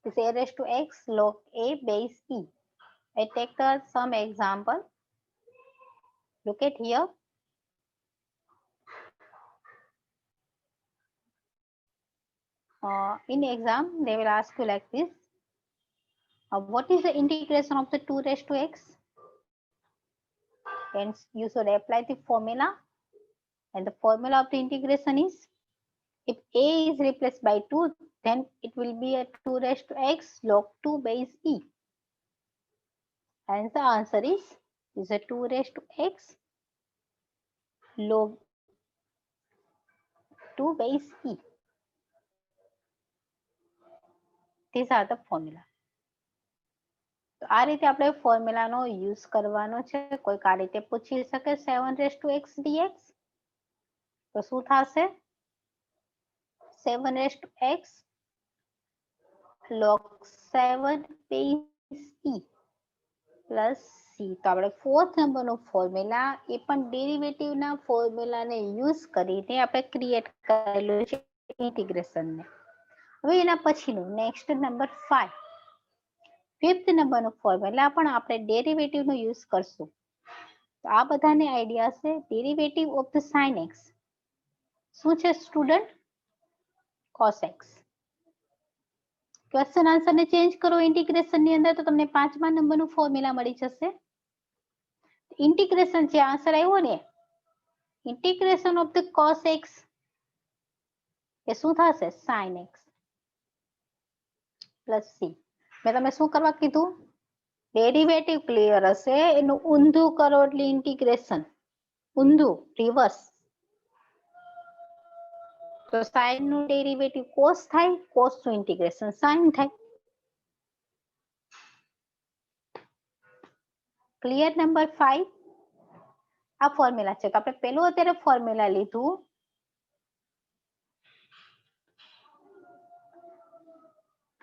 a raised to x log a base e. I take some example. Look at here. In exam, they will ask you like this. What is the integration of the 2 raised to x? And you should apply the formula. And the formula of the integration is, if a is replaced by 2, then it will be a 2 raised to x log 2 base e. And the answer is a 2 raised to x log 2 base e. This are the formula. તો આ રીતે આપણે ફોર્મ્યુલાનો use કરવાનો છે. કોઈક આ રીતે પૂછી શકે 7x dx, તો શું થશે? 7x log 7 base e plus c. તો આપણે ફોર્થ નંબરનો ફોર્મ્યુલા એ પણ ડેરિવેટિવના ફોર્મ્યુલાને યુઝ કરીને આપણે ક્રિએટ કરેલું છે ઇન્ટિગ્રેશનને. હવે એના પછીનું નેક્સ્ટ નંબર 5, ફિફ્થ નંબરનો ફોર્મ્યુલા પણ આપણે ડેરિવેટિવનો યુઝ કરશું. તો આ બધાને આઈડિયા છે. Derivative of the sin x શું છે student? cos x. Question answer ને ચેન્જ કરો ઇન્ટિગ્રેશન ની અંદર તો તમને 5મા નંબરનું ફોર્મ્યુલા મળી જશે. ઇન્ટિગ્રેશન છે આન્સર આવ્યો ને, integration of the cos x એ શું થશે? sin x plus c. મેં તમને શું કરવા કીધું? ડેરિવેટિવ ક્લિયર હશે એનું ઊંધું કરો એટલે ઇન્ટિગ્રેશન. ઊંધું રિવર્સ. તો sin નું ડેરિવેટિવ cos થાય, cos નું ઇન્ટિગ્રેશન sin થાય. ક્લિયર? નંબર 5 આ ફોર્મ્યુલા છે. તો આપણે પેલું અત્યારે ફોર્મ્યુલા લીધું,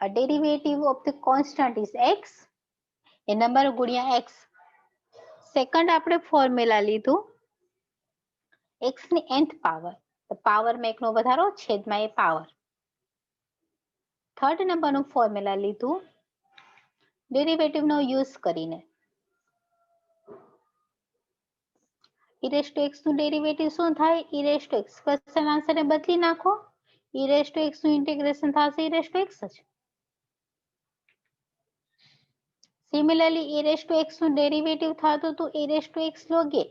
a derivative of the constant is x, A number ગુણ્યા x. સેકન્ડ આપણે ફોર્મ્યુલા લીધું x ની nth પાવર, તો પાવરમાં એકનો વધારો છેદમાં એ પાવર. થર્ડ નંબરનું ફોર્મ્યુલા લીધું ડેરિવેટિવ નો યુઝ કરીને, e raised to x નું ડેરિવેટિવ શું થાય? e raised to x. Question answer ને બદલી નાખો, e raised to x નું ઇન્ટિગ્રેશન થશે e raised to x જ. Similarly e raised to x નું ડેરિવેટિવ થતું હતું e raised to x log a,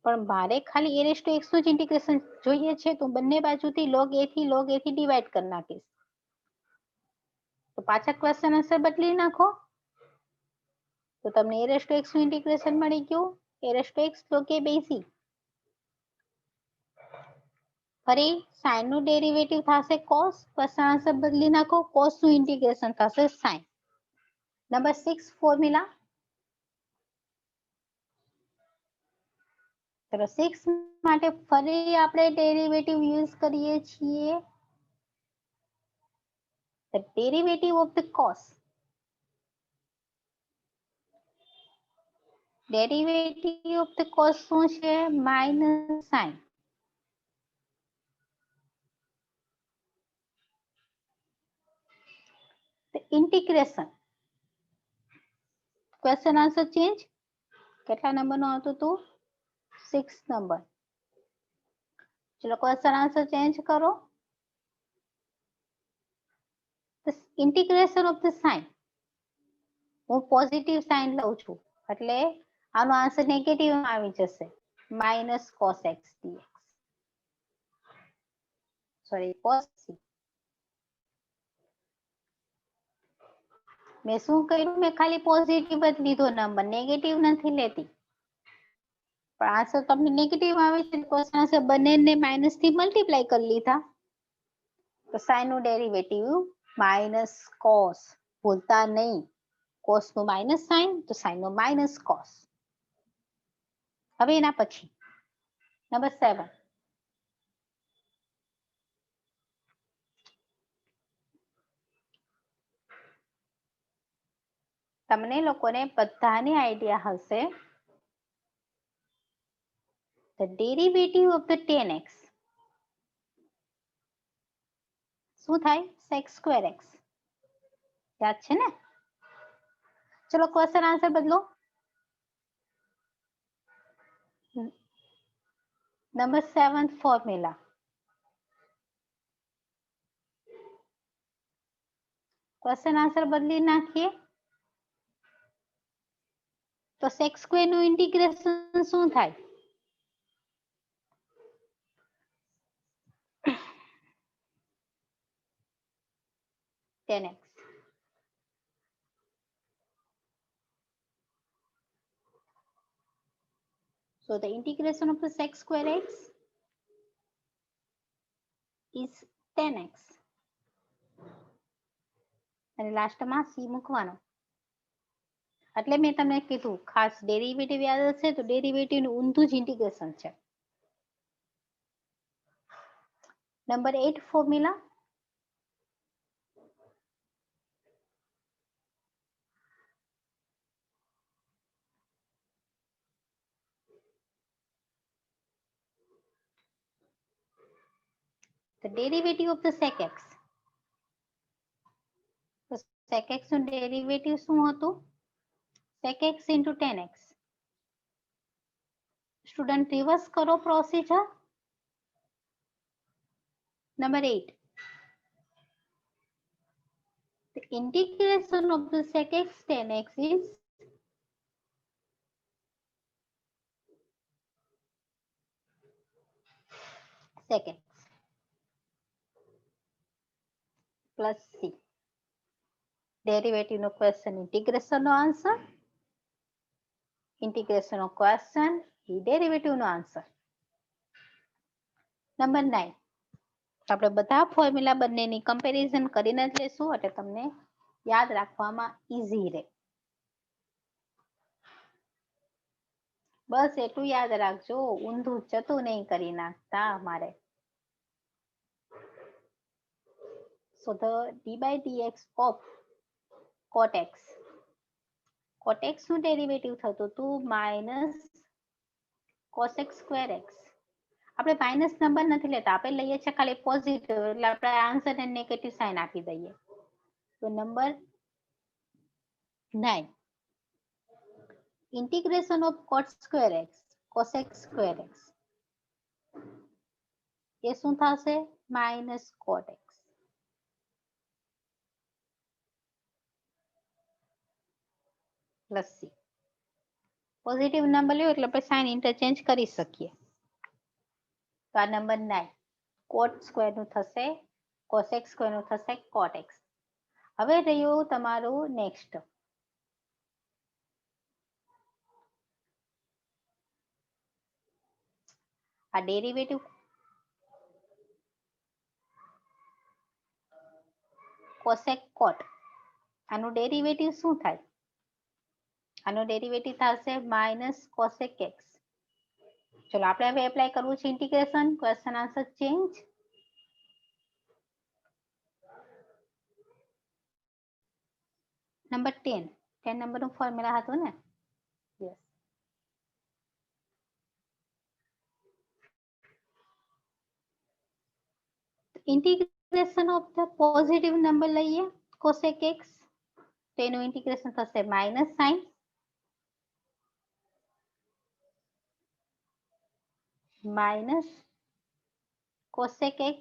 પણ મારે ખાલી e raised to x નું જ ઇન્ટિગ્રેશન જોઈએ છે તો બંને બાજુથી log a થી ડિવાઈડ કરી નાખીશ. તો પાછા ક્વેશ્ચન આન્સર બદલી નાખો તો તમને e raised to x નું ઇન્ટિગ્રેશન મળી ગયું e raised to x log a base e. ફરી sin નું ડેરિવેટિવ થશે cos, ક્વેશ્ચન આન્સર બદલી નાખો, cos નું ઇન્ટિગ્રેશન થશે sin. Number 6 formula. ચલો 6 માટે ફરી આપણે ડેરિવેટિવ યુઝ કરીએ છીએ. the derivative of the cos, derivative of the cos શું છે? Minus sin. Integration, question answer change. કેટલા નંબરનું આવતું હતું? 6 નંબર. ચલો ક્વેશ્ચન આન્સર ચેન્જ કરો. ઇન્ટિગ્રેશન ઓફ ધ સાઇન, હું પોઝિટિવ સાઇન લઉં છું એટલે આનો આન્સર નેગેટિવ આવી જશે, minus cos x dx. Sorry cos c. મેં શું કર્યું? મેં ખાલી પોઝિટિવ જ લીધો નંબર, નેગેટિવ નથી લેતી. પણ આન્સર તમને નેગેટિવ આવે છે, ક્વેશ્ચન આન્સર બંનેને માઇનસ થી મલ્ટીપ્લાય કરી લીધા. તો સાઇન નું ડેરિવેટિવ માઇનસ કોસ, ભૂલતા નહીં. કોસ નું માઇનસ સાઇન, તો સાઇન નું માઇનસ કોસ. હવે એના પછી નંબર 7, તમને લોકોને બધાને આઈડિયા હશે the derivative of the tan x શું થાય? sec square x. યાદ છે ને? ચલો ક્વેશ્ચન આન્સર બદલો. Number 7 formula. ક્વેશ્ચન આન્સર બદલી નાખીએ તો sec square નું ઇન્ટિગ્રેશન શું થાય? tan x. So the integration of the sec square x is tan x. અને લાસ્ટમાં c મૂકવાનો. એટલે મેં તમને કીધું ખાસ ડેરિવેટિવ યાદ હશે તો ડેરિવેટિવ નું ઊંધું જ ઇન્ટિગ્રેશન છે. Number 8 formula. The derivative of the sec x. તો sec x નું ડેરિવેટિવ શું હતું? sec x into tan x. Student reverse કરો procedure. Number 8. The integration of the sec x tan x is sec x plus c. Derivative નો question integration નો answer, integration નો question એ derivative નો answer. Number 9. આપણે બધા formula બંનેની comparison કરીને જ લેશું એટલે તમને યાદ રાખવામાં ઈઝી રહે. બસ એટલું યાદ રાખજો, ઊંધું જતું નહીં કરી નાખતા અમારે. So the d by dx of cot x. cot x નું ડેરિવેટિવ થતું હતું minus cos x square x. આપણે માઇનસ નંબર નથી લેતા, આપણે લઈએ છીએ ખાલી પોઝિટિવ એટલે આપણે આન્સર ને નેગેટિવ સાઇન આપી દઈએ. તો number 9. Integration of cot square x cos x square x એ શું થશે? Minus cot x plus c. Positive number લ્યો એટલે આપણે સાઇન ઇન્ટરચેન્જ કરી શકીએ. તો આ નંબર 9 cot સ્ક્વેર નું થશે cos x સ્ક્વેર નું થશે cot x. હવે રહ્યું તમારું નેક્સ્ટ. આ ડેરિવેટિવ cosec cot, આનું ડેરિવેટિવ શું થાય? આનું ડેરિવેટિવ થશે માઇનસ cosec x. ચલો આપણે હવે એપ્લાય કરવું છે integration. Question answer change. Number 10. 10 નંબરનું ફોર્મ્યુલા હતું ને? Yes. Integration of the positive number લઈએ cosec x તો એનું ઇન્ટિગ્રેશન થશે minus sign minus cosec x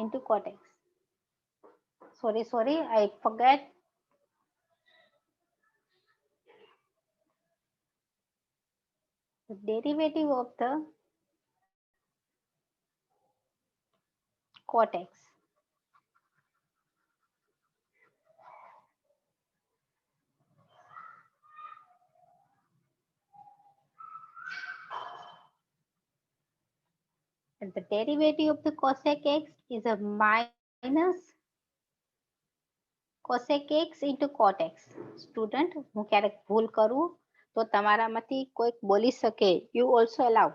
into cot x. Sorry, I forgot. The derivative of the cot x. And the derivative of the cosec x is a minus cosec x into cot x. Student, હું ક્યારેક ભૂલ કરું તો તમારામાંથી કોઈક બોલી શકે. You also allow.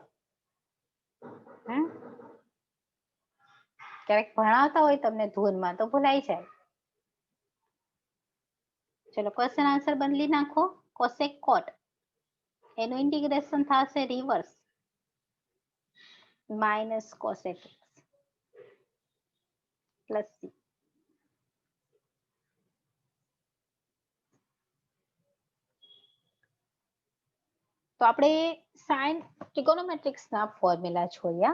ક્યારેક ભણાવતા હોય તમને ધૂનમાં તો ભૂલાઈ જાય. ચલો ક્વેશ્ચન આન્સર બદલી નાખો. cosec cot એનું ઇન્ટિગ્રેશન થશે reverse minus cosec x plus c. તો આપણે સાઇન ટ્રિગોનોમેટ્રિક્સ ના ફોર્મ્યુલા જોયા.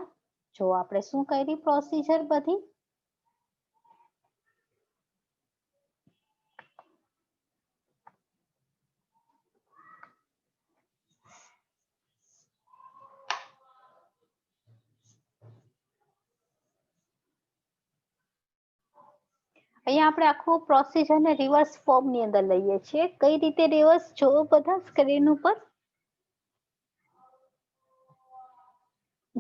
જો આપણે શું કરી પ્રોસીજર બધી. અહીંયા આપણે આખું પ્રોસીજર ને રિવર્સ ફોર્મ ની અંદર લઈએ છીએ. કઈ રીતે રિવર્સ જોવો બધા સ્ક્રીન ઉપર.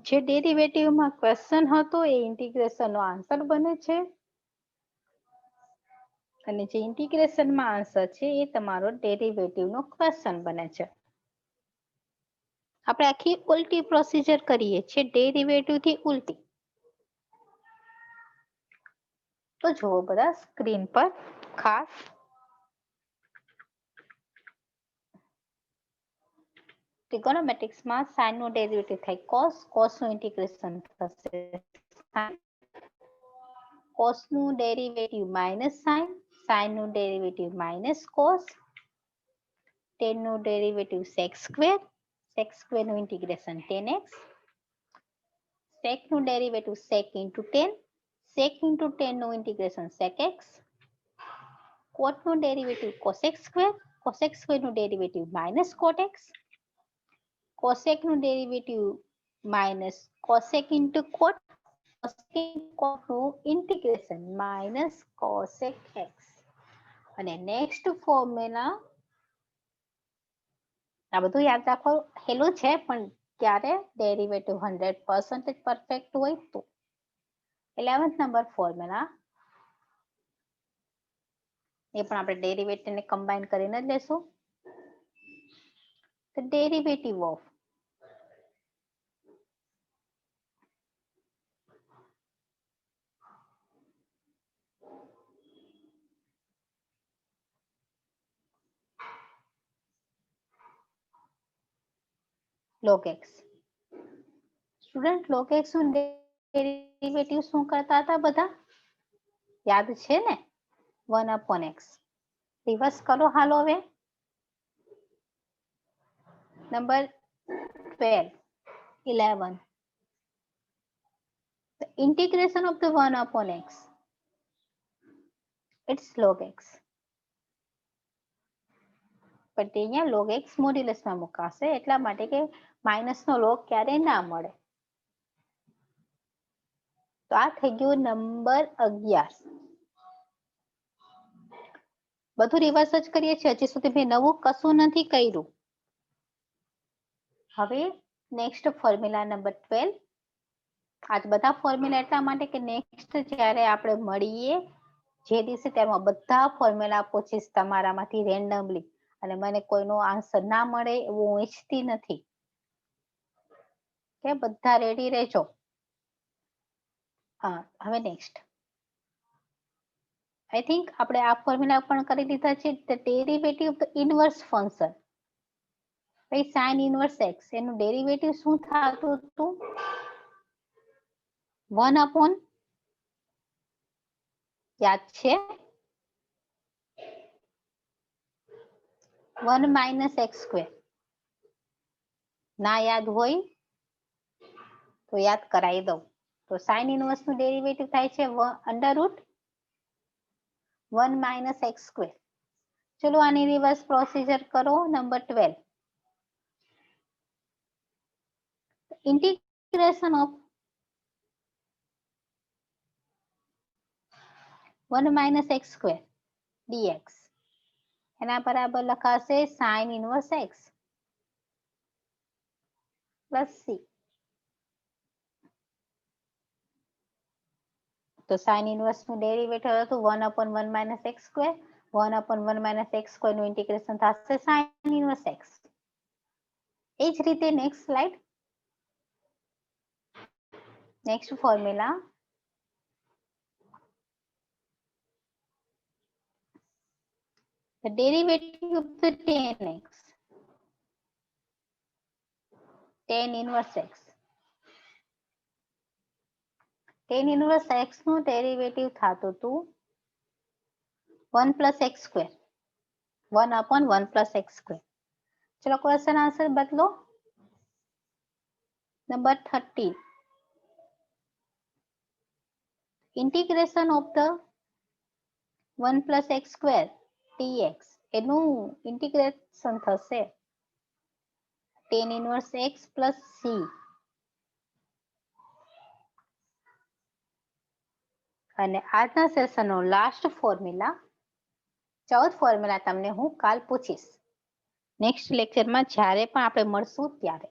જે ડેરિવેટિવ માં ક્વેશ્ચન હતો એ ઇન્ટિગ્રેશન નો આન્સર બને છે અને જે ઇન્ટિગ્રેશનમાં આન્સર છે એ તમારો ડેરિવેટિવનો ક્વેશ્ચન બને છે. આપણે આખી ઉલટી પ્રોસિજર કરીએ છીએ ડેરિવેટિવ થી ઉલટી. તો જુઓ બધા સ્ક્રીન પર ખાસ. ટ્રિગોનોમેટ્રિક્સમાં સાઇન નું ડેરિવેટિવ થાય કોસ, કોસ નું ઇન્ટિગ્રેશન થશે સાઇન, કોસ નું ડેરિવેટિવ માઇનસ સાઇન, સાઇન નું ડેરિવેટિવ માઇનસ કોસ, ટેન નું derivative sec square, sec square નું ઇન્ટિગ્રેશન 10x, સેક નું derivative sec into 10, sec into 10 નું ઇન્ટિગ્રેશન સેક એક્સ, કોટ નું derivative cosec square, cosec square નું derivative minus cot x, cosec નું derivative minus cosec into cot, cot નું integration minus cosec x. અને next formula આ બધું યાદ રાખો હેલું છે પણ ક્યારે ડેરિવેટિવ 100% પરફેક્ટ હોય તો. 11th નંબર ફોર્મ્યુલા એ પણ આપણે ડેરિવેટિવ ને કમ્બાઈન કરીને જ લેશું. The derivative of log x. Student log x નું ડેરિવેટિવ શું કરતા હતા બધા? યાદ છે ને? 1/x. રિવર્સ કરો હાલો હવે. Number 12, 11. The integration of the 1/x. It's log x. પણ તે અહીંયા log x મોડ્યુલસમાં મુકાશે એટલા માટે કે માઇનસનો લોગ ક્યારેય ના મળે. તો આ થઈ ગયું નંબર 11. બધું રિવર્સ જ કરીએ છીએ હજી સુધી મેં નવું કશું નથી કર્યું. હવે નેક્સ્ટ ફોર્મ્યુલા નંબર 12. આજ બધા ફોર્મ્યુલા એટલા માટે કે નેક્સ્ટ જ્યારે આપણે મળીએ જે દિવસે તેમાં બધા ફોર્મ્યુલા પૂછીશ તમારામાંથી રેન્ડમલી અને મને કોઈનો આન્સર ના મળે એવું હું ઈચ્છતી નથી. કે બધા રેડી રહેજો. હા હવે નેક્સ્ટ આઈ થિંક આપણે આ ફોર્મ્યુલા પણ કરી લીધા છે the derivative of the inverse function. ભાઈ સાઇન ઇનવર્સ એક્સ એનું ડેરિવેટિવ શું થતું હતું? 1 યાદ છે 1 માઇનસ એક્સ સ્ક્વેર. ના યાદ હોય તો યાદ કરાવી દઉં. તો સાઇન ઇનવર્સ નું ડેરિવેટિવ થાય છે under route 1 minus x square. ચલો આની રિવર્સ પ્રોસીજર કરો. Number 12. Integration of 1 minus x square dx એના બરાબર લખાશે sine inverse x plus C. તો સાઇન ઇનવર્સ નું ડેરિવેટિવ હતું 1/1 minus x square. 1/1 minus x square નું ઇન્ટિગ્રેશન થશે સાઇન ઇનવર્સ એક્સ. એ જ રીતે next slide. Next formula the derivative of the tan x, tan inverse x. tan inverse x નું derivative થતું હતું 1 plus x square. 1/1 plus x square. ચલો question answer બદલો. Number 13. Integration of the 1 plus x square dx એનું integration થશે tan inverse x plus c. અને આજના સેશનનો last formula 14 formula તમને હું કાલ પૂછીશ નેક્સ્ટ લેક્ચરમાં જ્યારે પણ આપણે મળશું ત્યારે.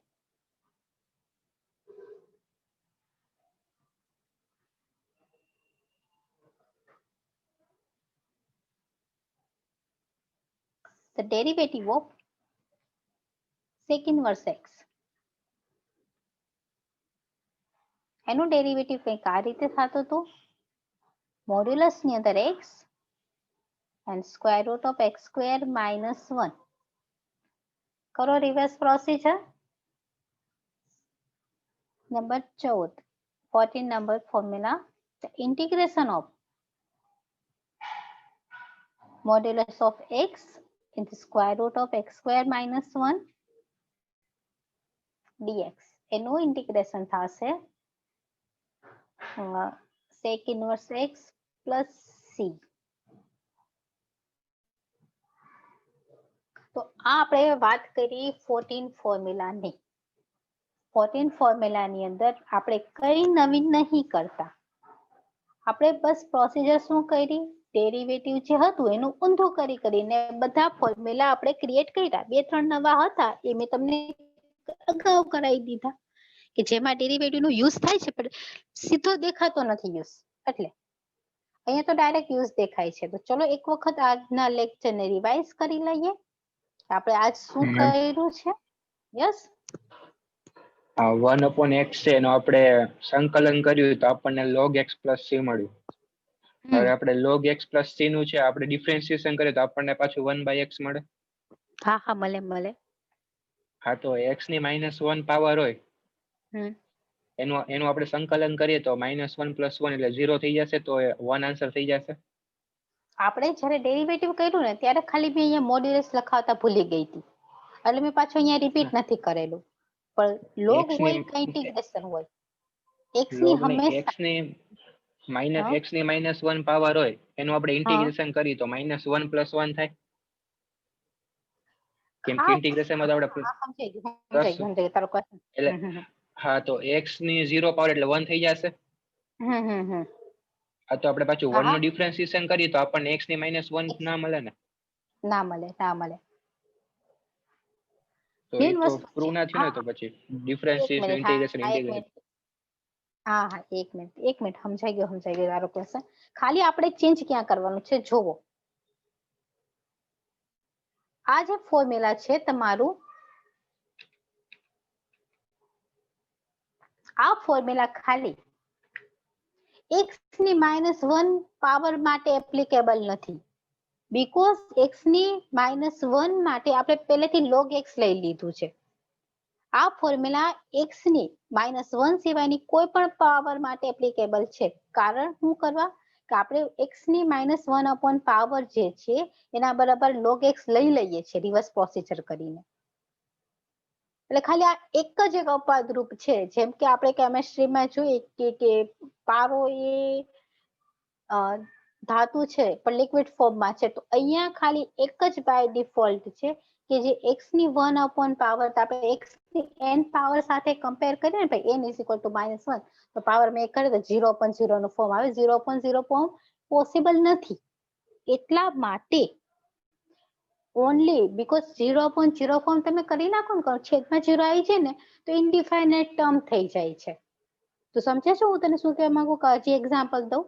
the derivative of sec inverse x. એનું ડેરિવેટિવ કંઈક આ રીતે થતું હતું, મોડ્યુલસ ની અંદર x and square root of x square minus 1. કરો reverse procedure. Number 14, 14 number formula, the integration of modulus of x into square root of x square minus 1 dx. એનું ઇન્ટિગ્રેશન થશે sec inverse x plus c. તો આ આપણે વાત કરી 14 ફોર્મ્યુલાની. 14 ફોર્મ્યુલાની અંદર આપણે કઈ નવીન નહીં કરતા, આપણે બસ પ્રોસિજર શું કરી, ડેરિવેટિવ જે હતું એનું ઊંધું કરીને બધા ફોર્મ્યુલા આપણે ક્રિએટ કર્યા. 2-3 નવા હતા એ મેં તમને અગાઉ કરાવી દીધા કે જેમાં ડેરિવેટિવ નો યુઝ થાય છે પણ સીધો દેખાતો નથી યુઝ, એટલે અહીંયા તો ડાયરેક્ટ યુઝ દેખાય છે. તો ચલો એક વખત આજના લેક્ચરને રિવાઇઝ કરી લઈએ આપણે આજ શું કર્યું છે. યસ, 1/x છે એનો આપણે સંકલન કર્યું તો આપણને log x + c મળ્યું. હવે આપણે log x + c નું છે આપણે ડિફરન્શિએશન કરીએ તો આપણને પાછું 1/x મળે. હા હા મળે. હા તો x ની -1 પાવર હોય એનું આપણે સંકલન કરીએ તો -1 + 1 એટલે 0 થઈ જશે, તો 1 આન્સર થઈ જશે. આપણે જ્યારે ડેરિવેટિવ કર્યું ને ત્યારે ખાલી મેં અહીંયા મોડ્યુલસ લખાવતા ભૂલી ગઈ હતી, એટલે મેં પાછું અહીંયા રિપીટ નથી કરેલું. પણ લોગ હોય કે ઇન્ટિગ્રેશન હોય, x ની હંમેશા x ની -1 પાવર હોય એનું આપણે ઇન્ટિગ્રેશન કરીએ તો -1 + 1 થાય. કેમ કે ઇન્ટિગ્રેશન માં આપણે સમજાઈ તારો ક્વેશ્ચન. હા તો x ની 0 પાવર એટલે 1 થઈ જશે. હા તો આપણે પાછું 1 નું ડિફરન્શિએશન કરીએ તો આપણને x ની -1 ના મળે ને. ના મળે. તો એ તો પ્રૂવ ના થયું ને, તો પછી ડિફરન્શિએશન ઇન્ટિગ્રેશન. હા એક મિનિટ સમજાઈ ગયો તારો ક્વેશ્ચન. ખાલી આપણે ચેન્જ ક્યાં કરવાનું છે જોવો. આ જે ફોર્મ્યુલા છે તમારું, આ ફોર્મ્યુલા ખાલી x ની -1 પાવર માટે એપ્લિકેબલ નથી, બીકોઝ x ની -1 માટે આપણે પહેલેથી log x લઈ લીધું છે. આ ફોર્મ્યુલા x ની -1 સિવાયની કોઈ પણ પાવર માટે એપ્લિકેબલ છે. કારણ શું કરવા કે આપણે x ની -1 પાવર જે છે એના બરાબર log x લઈ લઈએ છીએ રિવર્સ પ્રોસિજર કરીને. એટલે ખાલી આ એક જ એક અપવાદરૂપ છે. જેમ કે આપણે કેમેસ્ટ્રીમાં જોઈએ કે પારો એ ધાતુ છે પણ લિક્વિડ ફોર્મમાં છે, તો અહીંયા ખાલી એક જ બાય ડિફોલ્ટ છે કે જે x ની 1 પાવર આપણે x ની n પાવર સાથે કમ્પેર કરીએ ને ભાઈ n = -1 તો પાવર મેં કરે તો 0.0 નું ફોર્મ આવે. 0.0 ફોર્મ પોસિબલ નથી. એટલા માટે ઓનલી બીકોઝ 0.0 ફોર્મ તમે કરી નાખો ને, છેદમાં 0 આવી જાય ને તો ઇનડિફાઇનાઇટ ટર્મ થઈ જાય છે. તો સમજે છો હું તને શું કહેવા માંગુ? હજી એક્ઝામ્પલ દઉં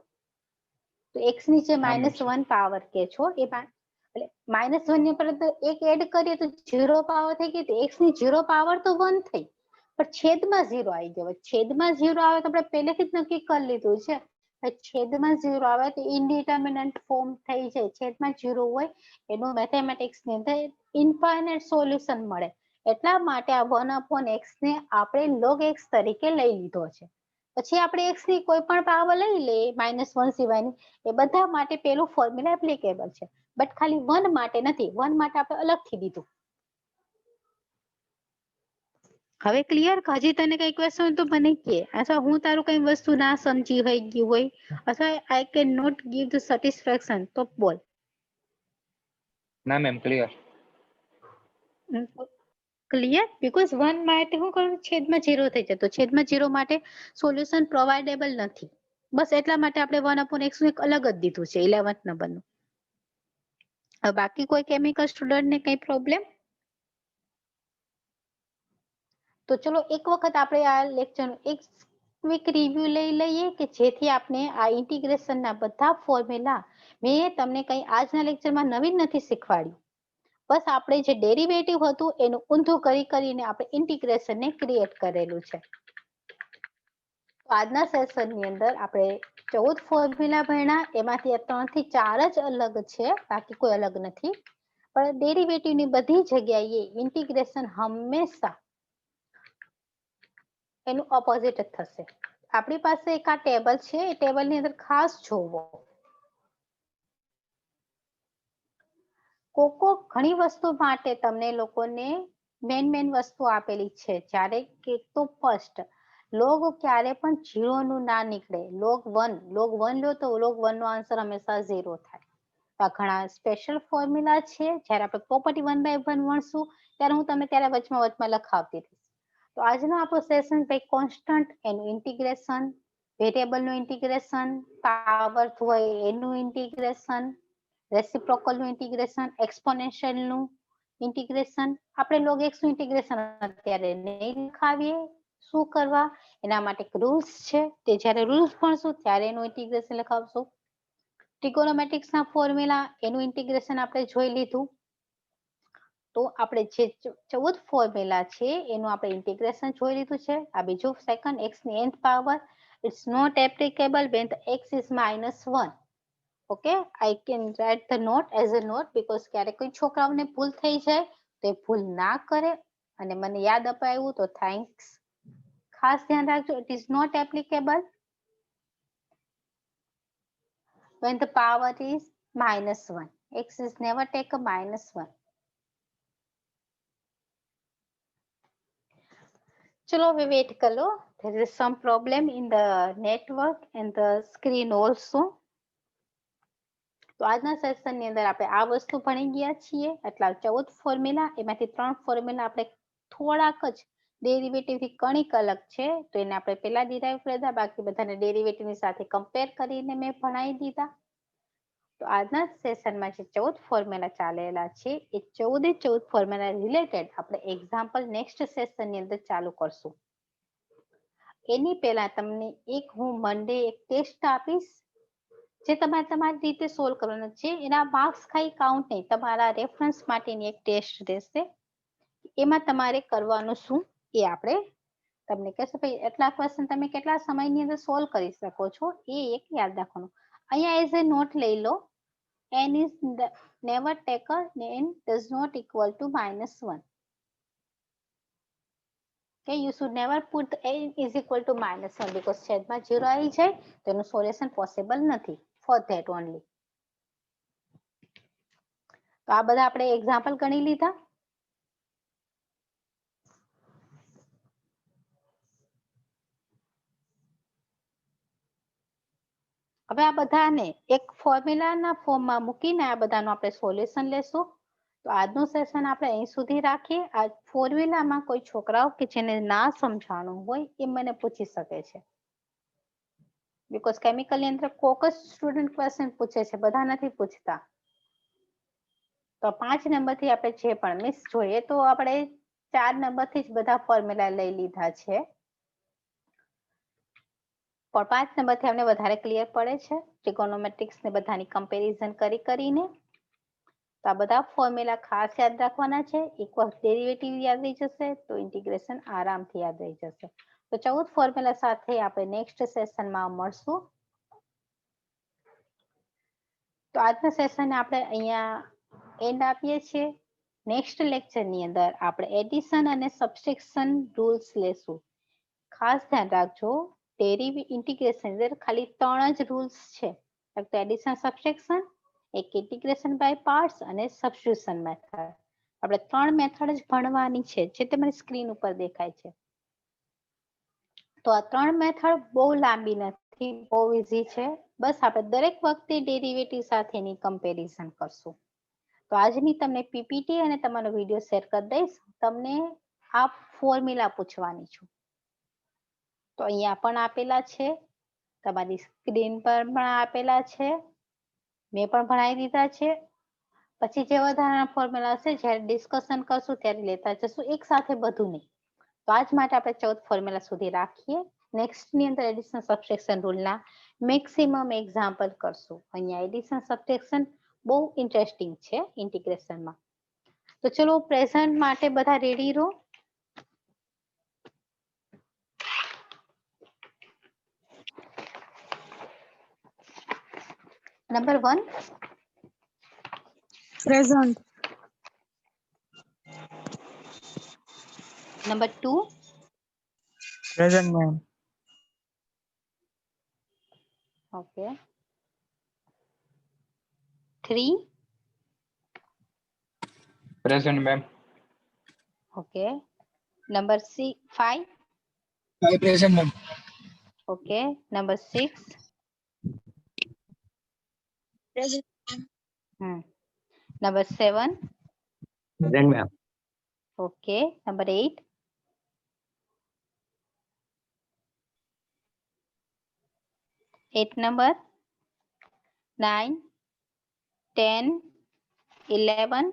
તો x ની જે -1 પાવર કે છો એ એટલે -1 ની ઉપર એક એડ કરીએ તો 0 પાવર થઈ ગઈ, તો x ની 0 પાવર તો 1 થઈ, પણ છેદમાં 0 આવી ગયો. છેદમાં 0 આવે તો આપણે પહેલેથી જ નક્કી કરી લીધું છે છેદમાં 0 આવે તો ઇનડિટર્મિનન્ટ ફોર્મ થઈ જાય. છેદમાં 0 હોય એનું મેથેમેટિક્સ ની અંદર ઇન્ફાઇનાઇટ સોલ્યુશન મળે. એટલા માટે આ 1/x ને આપણે log x તરીકે લઈ લીધો છે. પછી આપણે x ની કોઈ પણ પાવર લઈ લઈએ -1 સિવાયની, એ બધા માટે પેલું ફોર્મ્યુલા એપ્લિકેબલ છે, બટ ખાલી 1 માટે નથી. 1 માટે આપણે અલગથી દીધું. હવે ક્લિયર? હજી તને કઈ ક્વેશ્ચન તો મને કે, અથવા હું તારું કઈ વસ્તુ ના સમજી હોય ગયું હોય, અથવા I can not give the satisfaction તો બોલ. ના મેમ ક્લિયર. ક્લિયર? બીકોઝ 1 માટે હું કરું, છેદમાં 0 થઈ જતો, છેદમાં 0 માટે સોલ્યુશન પ્રોવાઇડેબલ નથી. બસ એટલા માટે આપણે 1/x નું એક અલગ જ દીધું છે 11th નંબરનું. હવે બાકી કોઈ કેમિકલ સ્ટુડન્ટ ને કઈ પ્રોબ્લેમ? તો ચલો એક વખત આપણે આ લેક્ચર એક ક્વિક રિવ્યુ લઈ લઈએ કે જેથી આપણે આ ઇન્ટિગ્રેશનના બધા ફોર્મ્યુલા મેં તમને કઈ આજના લેક્ચરમાં નવીન નથી શીખવાડ્યું, બસ આપણે જે ડેરિવેટિવ હતું એનું ઊંધું કરીને આપણે ઇન્ટિગ્રેશન ને ક્રિએટ કરેલું છે. તો આજના સેશનની અંદર આપણે 14 ફોર્મ્યુલા ભણ્યા, એમાંથી 3 થી 4 જ અલગ છે, બાકી કોઈ અલગ નથી. પણ ડેરિવેટિવની બધી જગ્યાએ ઇન્ટિગ્રેશન હંમેશા એનું ઓપોઝિટ જ થશે. આપણી પાસે એક આ ટેબલ છે, એ ટેબલની અંદર ખાસ જોવો. કોકો ઘણી વસ્તુ માટે તમને લોકોને મેન વસ્તુ આપેલી છે. જ્યારે કે તો ફર્સ્ટ લોગ ક્યારે પણ 0 નું ના નીકળે. લોગ 1 લો તો લોગ 1 નો આન્સર હંમેશા 0 થાય. આ ઘણા સ્પેશિયલ ફોર્મ્યુલા છે. જ્યારે આપણે પ્રોપર્ટી 1 by 1 ભણશું ત્યારે હું તમને ત્યારે વચમાં લખાવતી રહીશ. તો આજનો આપણો સેશન ભાઈ કોન્સ્ટન્ટ એનું ઇન્ટિગ્રેશન, વેરિયેબલ નું ઇન્ટિગ્રેશન, પાવર હોય એનું ઇન્ટિગ્રેશન, રેસિપ્રોકલ નું ઇન્ટિગ્રેશન, એક્સપોનેન્શિયલ નું ઇન્ટિગ્રેશન. આપણે log x નું ઇન્ટિગ્રેશન અત્યારે નહીં લખાવીએ. શું કરવા? એના માટે રૂલ્સ છે, તે જ્યારે રૂલ્સ ભણશું ત્યારે એનું ઇન્ટિગ્રેશન લખાવશું. ટ્રિગોનોમેટ્રિક્સ ના ફોર્મ્યુલા એનું ઇન્ટિગ્રેશન આપણે જોઈ લીધું. તો આપણે જે 14 ફોર્મ્યુલા છે એનું આપણે ઇન્ટિગ્રેશન જોઈ લીધું છે. આ બીજું સેકન્ડ x ની nth power it's not applicable when the x is -1. Okay, I can write the note as a note because ક્યારેક કોઈ છોકરાઓને ભૂલ થઈ જાય તો એ ભૂલ ના કરે, અને મને યાદ અપાયું તો થેન્ક્સ. ખાસ ધ્યાન રાખજો, it is not applicable when the power is -1. X is never take a -1. चलो we wait करो. There is some problem in the network and the screen also. તો આજના સેશનની અંદર આપણે આ વસ્તુ ભણી ગયા છીએ. એટલા 14 ફોર્મ્યુલા, એમાંથી 3 ફોર્મ્યુલા આપણે થોડાક જ ડેરિવેટિવથી કણીક અલગ છે, તો એને આપણે પહેલા ડિરાઈવ કર્યા, બાકી બધાને ડેરિવેટિવની સાથે કમ્પેર કરીને મેં ભણાવી દીધા. તો આજના સેશનમાં જે 14 ફોર્મ્યુલા ચાલેલા છે એ 14 ફોર્મ્યુલા રિલેટેડ આપણે એક્ઝામ્પલ નેક્સ્ટ સેશનની અંદર ચાલુ કરશું. એની પહેલા તમને એક હું મંડે એક ટેસ્ટ આપીશ, જે તમારે તમારી રીતે સોલ્વ કરવાનો છે. એના માર્ક્સ ખાલી કાઉન્ટ નહીં, તમારા રેફરન્સ માટેની એક ટેસ્ટ રહેશે. એમાં તમારે કરવાનું શું એ આપણે તમને કહેશે. ભાઈ એટલા ક્વેશ્ચન તમે કેટલા સમયની અંદર સોલ્વ કરી શકો છો એ એક યાદ રાખવાનું. અહીંયા એઝ એ નોટ લઈ લો, n is never taken, n does not equal to -1. Okay, you should never put n is equal to -1 because છેદમાં 0 આવી જાય તો એનું સોલ્યુશન પોસિબલ નથી. For that only. તો આ બધા આપણે એક્ઝામ્પલ ગણી લીધા. હવે આ બધાને એક ફોર્મ્યુલાના ફોર્મમાં મૂકીને આ બધાનું આપણે સોલ્યુશન લેશું. તો આજનું સેશન આપણે અહીં સુધી રાખીએ. આ ફોર્મ્યુલામાં કોઈ છોકરાઓ કે જેને ના સમજાણું હોય એ મને પૂછી શકે છે, બીકોઝ કેમિકલની અંદર કોક જ સ્ટુડન્ટ ક્વેશ્ચન પૂછે છે, બધા નથી પૂછતા. તો 5 નંબરથી આપણે જે પણ મિસ જોઈએ તો આપણે 4 નંબરથી જ બધા ફોર્મ્યુલા લઈ લીધા છે, પણ 5 નંબરથી અમને વધારે ક્લિયર પડે છે ટ્રિગોનોમેટ્રિક્સ ને બધાની કમ્પેરિઝન કરીને. તો આ બધા ફોર્મ્યુલા ખાસ યાદ રાખવાના છે. એકવાર ડેરિવેટિવ યાદ રહી જશે તો ઇન્ટિગ્રેશન આરામથી યાદ રહી જશે. તો 14 ફોર્મ્યુલા સાથે આપણે નેક્સ્ટ સેશનમાં મળશું. તો આજના સેશન આપણે અહીંયા એન્ડ આપીએ છીએ. નેક્સ્ટ લેક્ચરની અંદર આપણે એડિશન અને સબટ્રેક્શન રૂલ્સ લેશું. ખાસ ધ્યાન રાખજો, ઇન્ટિગ્રેશન અંદર ખાલી 3 જ રૂલ્સ છે, એડિશન, સબટ્રેક્શન, એક ઇન્ટિગ્રેશન બાય પાર્ટ્સ અને સબસ્ટિટ્યુશન મેથડ. આપણે 3 મેથડ જ ભણવાની છે, જે તમારી સ્ક્રીન ઉપર દેખાય છે. તો આ 3 મેથડ બહુ લાંબી નથી, બહુ ઈઝી છે. બસ આપણે દરેક વખતે ડેરિવેટિવ સાથેની કમ્પેરિઝન કરશું. તો આજની તમને પીપીટી અને તમારો વિડીયો શેર કરી દઈશ. તમને આ ફોર્મ્યુલા પૂછવાની છું. તો અહીંયા પણ આપેલા છે, તમારી સ્ક્રીન પર પણ આપેલા છે, મેં પણ ભણાવી દીધા છે. પછી જે વધારાના ફોર્મ્યુલા હશે જ્યારે ડિસ્કશન કરશું ત્યારે લેતા જશું, એક સાથે બધું નહીં. તો આજ માટે આપણે 14 ફોર્મ્યુલા સુધી રાખીએ. નેક્સ્ટની અંદર એડિશન સબટ્રેક્શન રૂલના મેક્સિમમ એક્ઝામ્પલ કરશું. અહીંયા એડિશન સબટ્રેક્શન બહુ ઇન્ટરેસ્ટિંગ છે ઇન્ટિગ્રેશનમાં. તો ચલો પ્રેઝન્ટ માટે બધા રેડી રહો. Number 1. Present. Number 2. Present, ma'am. Okay. 3. Present ma'am. Okay. Number 5. 5 present, ma'am. Okay. Number 6. Present. Number 7. Present, ma'am. Okay. Number 8. Number 9, 10, 11.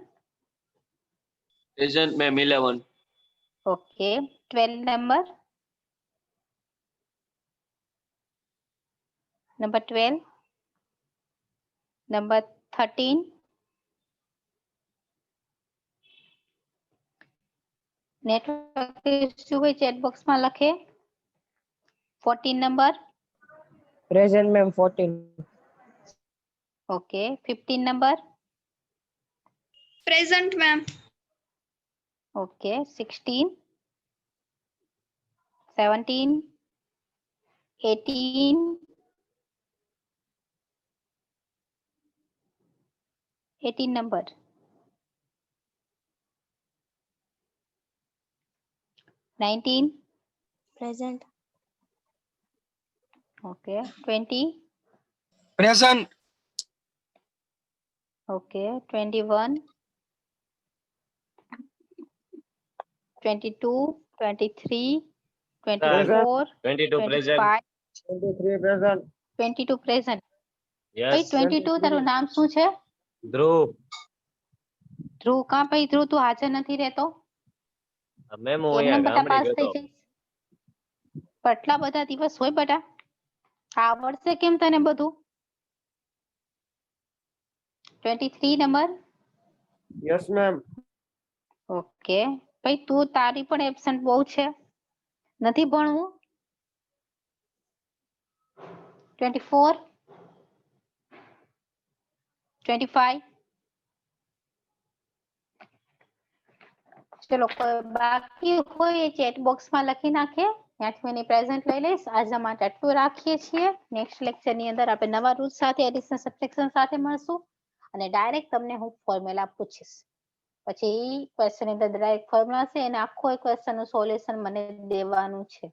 Present, ma'am. 11. Okay. 12 number. Number 12. Number 13. Network issue હોય chat box માં લખે. 14 number. Present, ma'am. 14. Okay. 15 number. Present, ma'am. Okay. 16. 17. 18. 18 number. 19. Present. Okay. 20. Present. Okay. 21. 22. 23. 24. 22 present. 25. 23 present. 22 present. Yes. ભાઈ 22 તારું નામ શું છે? Dhruv. ધ્રુવ. કાં ભાઈ ધ્રુવ તું હાજર નથી રહેતો? મેમ હું એમને અહીંયા બધા ગામડે પાસ ગયો થઈ તો. જઈશ. પણ આટલા બધા દિવસ હોય બેટા? આવડશે કેમ તને બધું? 23 નંબર. Yes, ma'am. ઓકે ભાઈ તું તારી પણ એબસન્ટ બહુ છે. નથી ભણવું? 24. 25. ચલો કોઈ બાકી હોય એ ચેટ બોક્સ માં લખી નાખે. ત્યાંથી એની પ્રેઝન્ટ લઈ લઈશ. આજના માટે આટલું રાખીએ છીએ. નેક્સ્ટ લેક્ચર ની અંદર આપણે નવા રૂલ સાથે એડિશનલ સબટ્રેક્શન સાથે મળશું અને ડાયરેક્ટ તમને હું ફોર્મ્યુલા પૂછીશ. પછી ઈ ક્વેશ્ચન ની અંદર ડાયરેક્ટ ફોર્મ્યુલા છે એને આખો ક્વેશ્ચન નું સોલ્યુશન મને દેવાનું છે.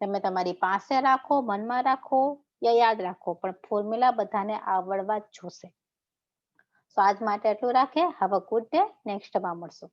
તમે તમારી પાસે રાખો, મનમાં રાખો યા યાદ રાખો, પણ ફોર્મ્યુલા બધાને આવડવા જ જોશે. તો આજ માટે આટલું રાખે. હાવ અ ગુડ ડે. નેક્સ્ટ માં મળશું.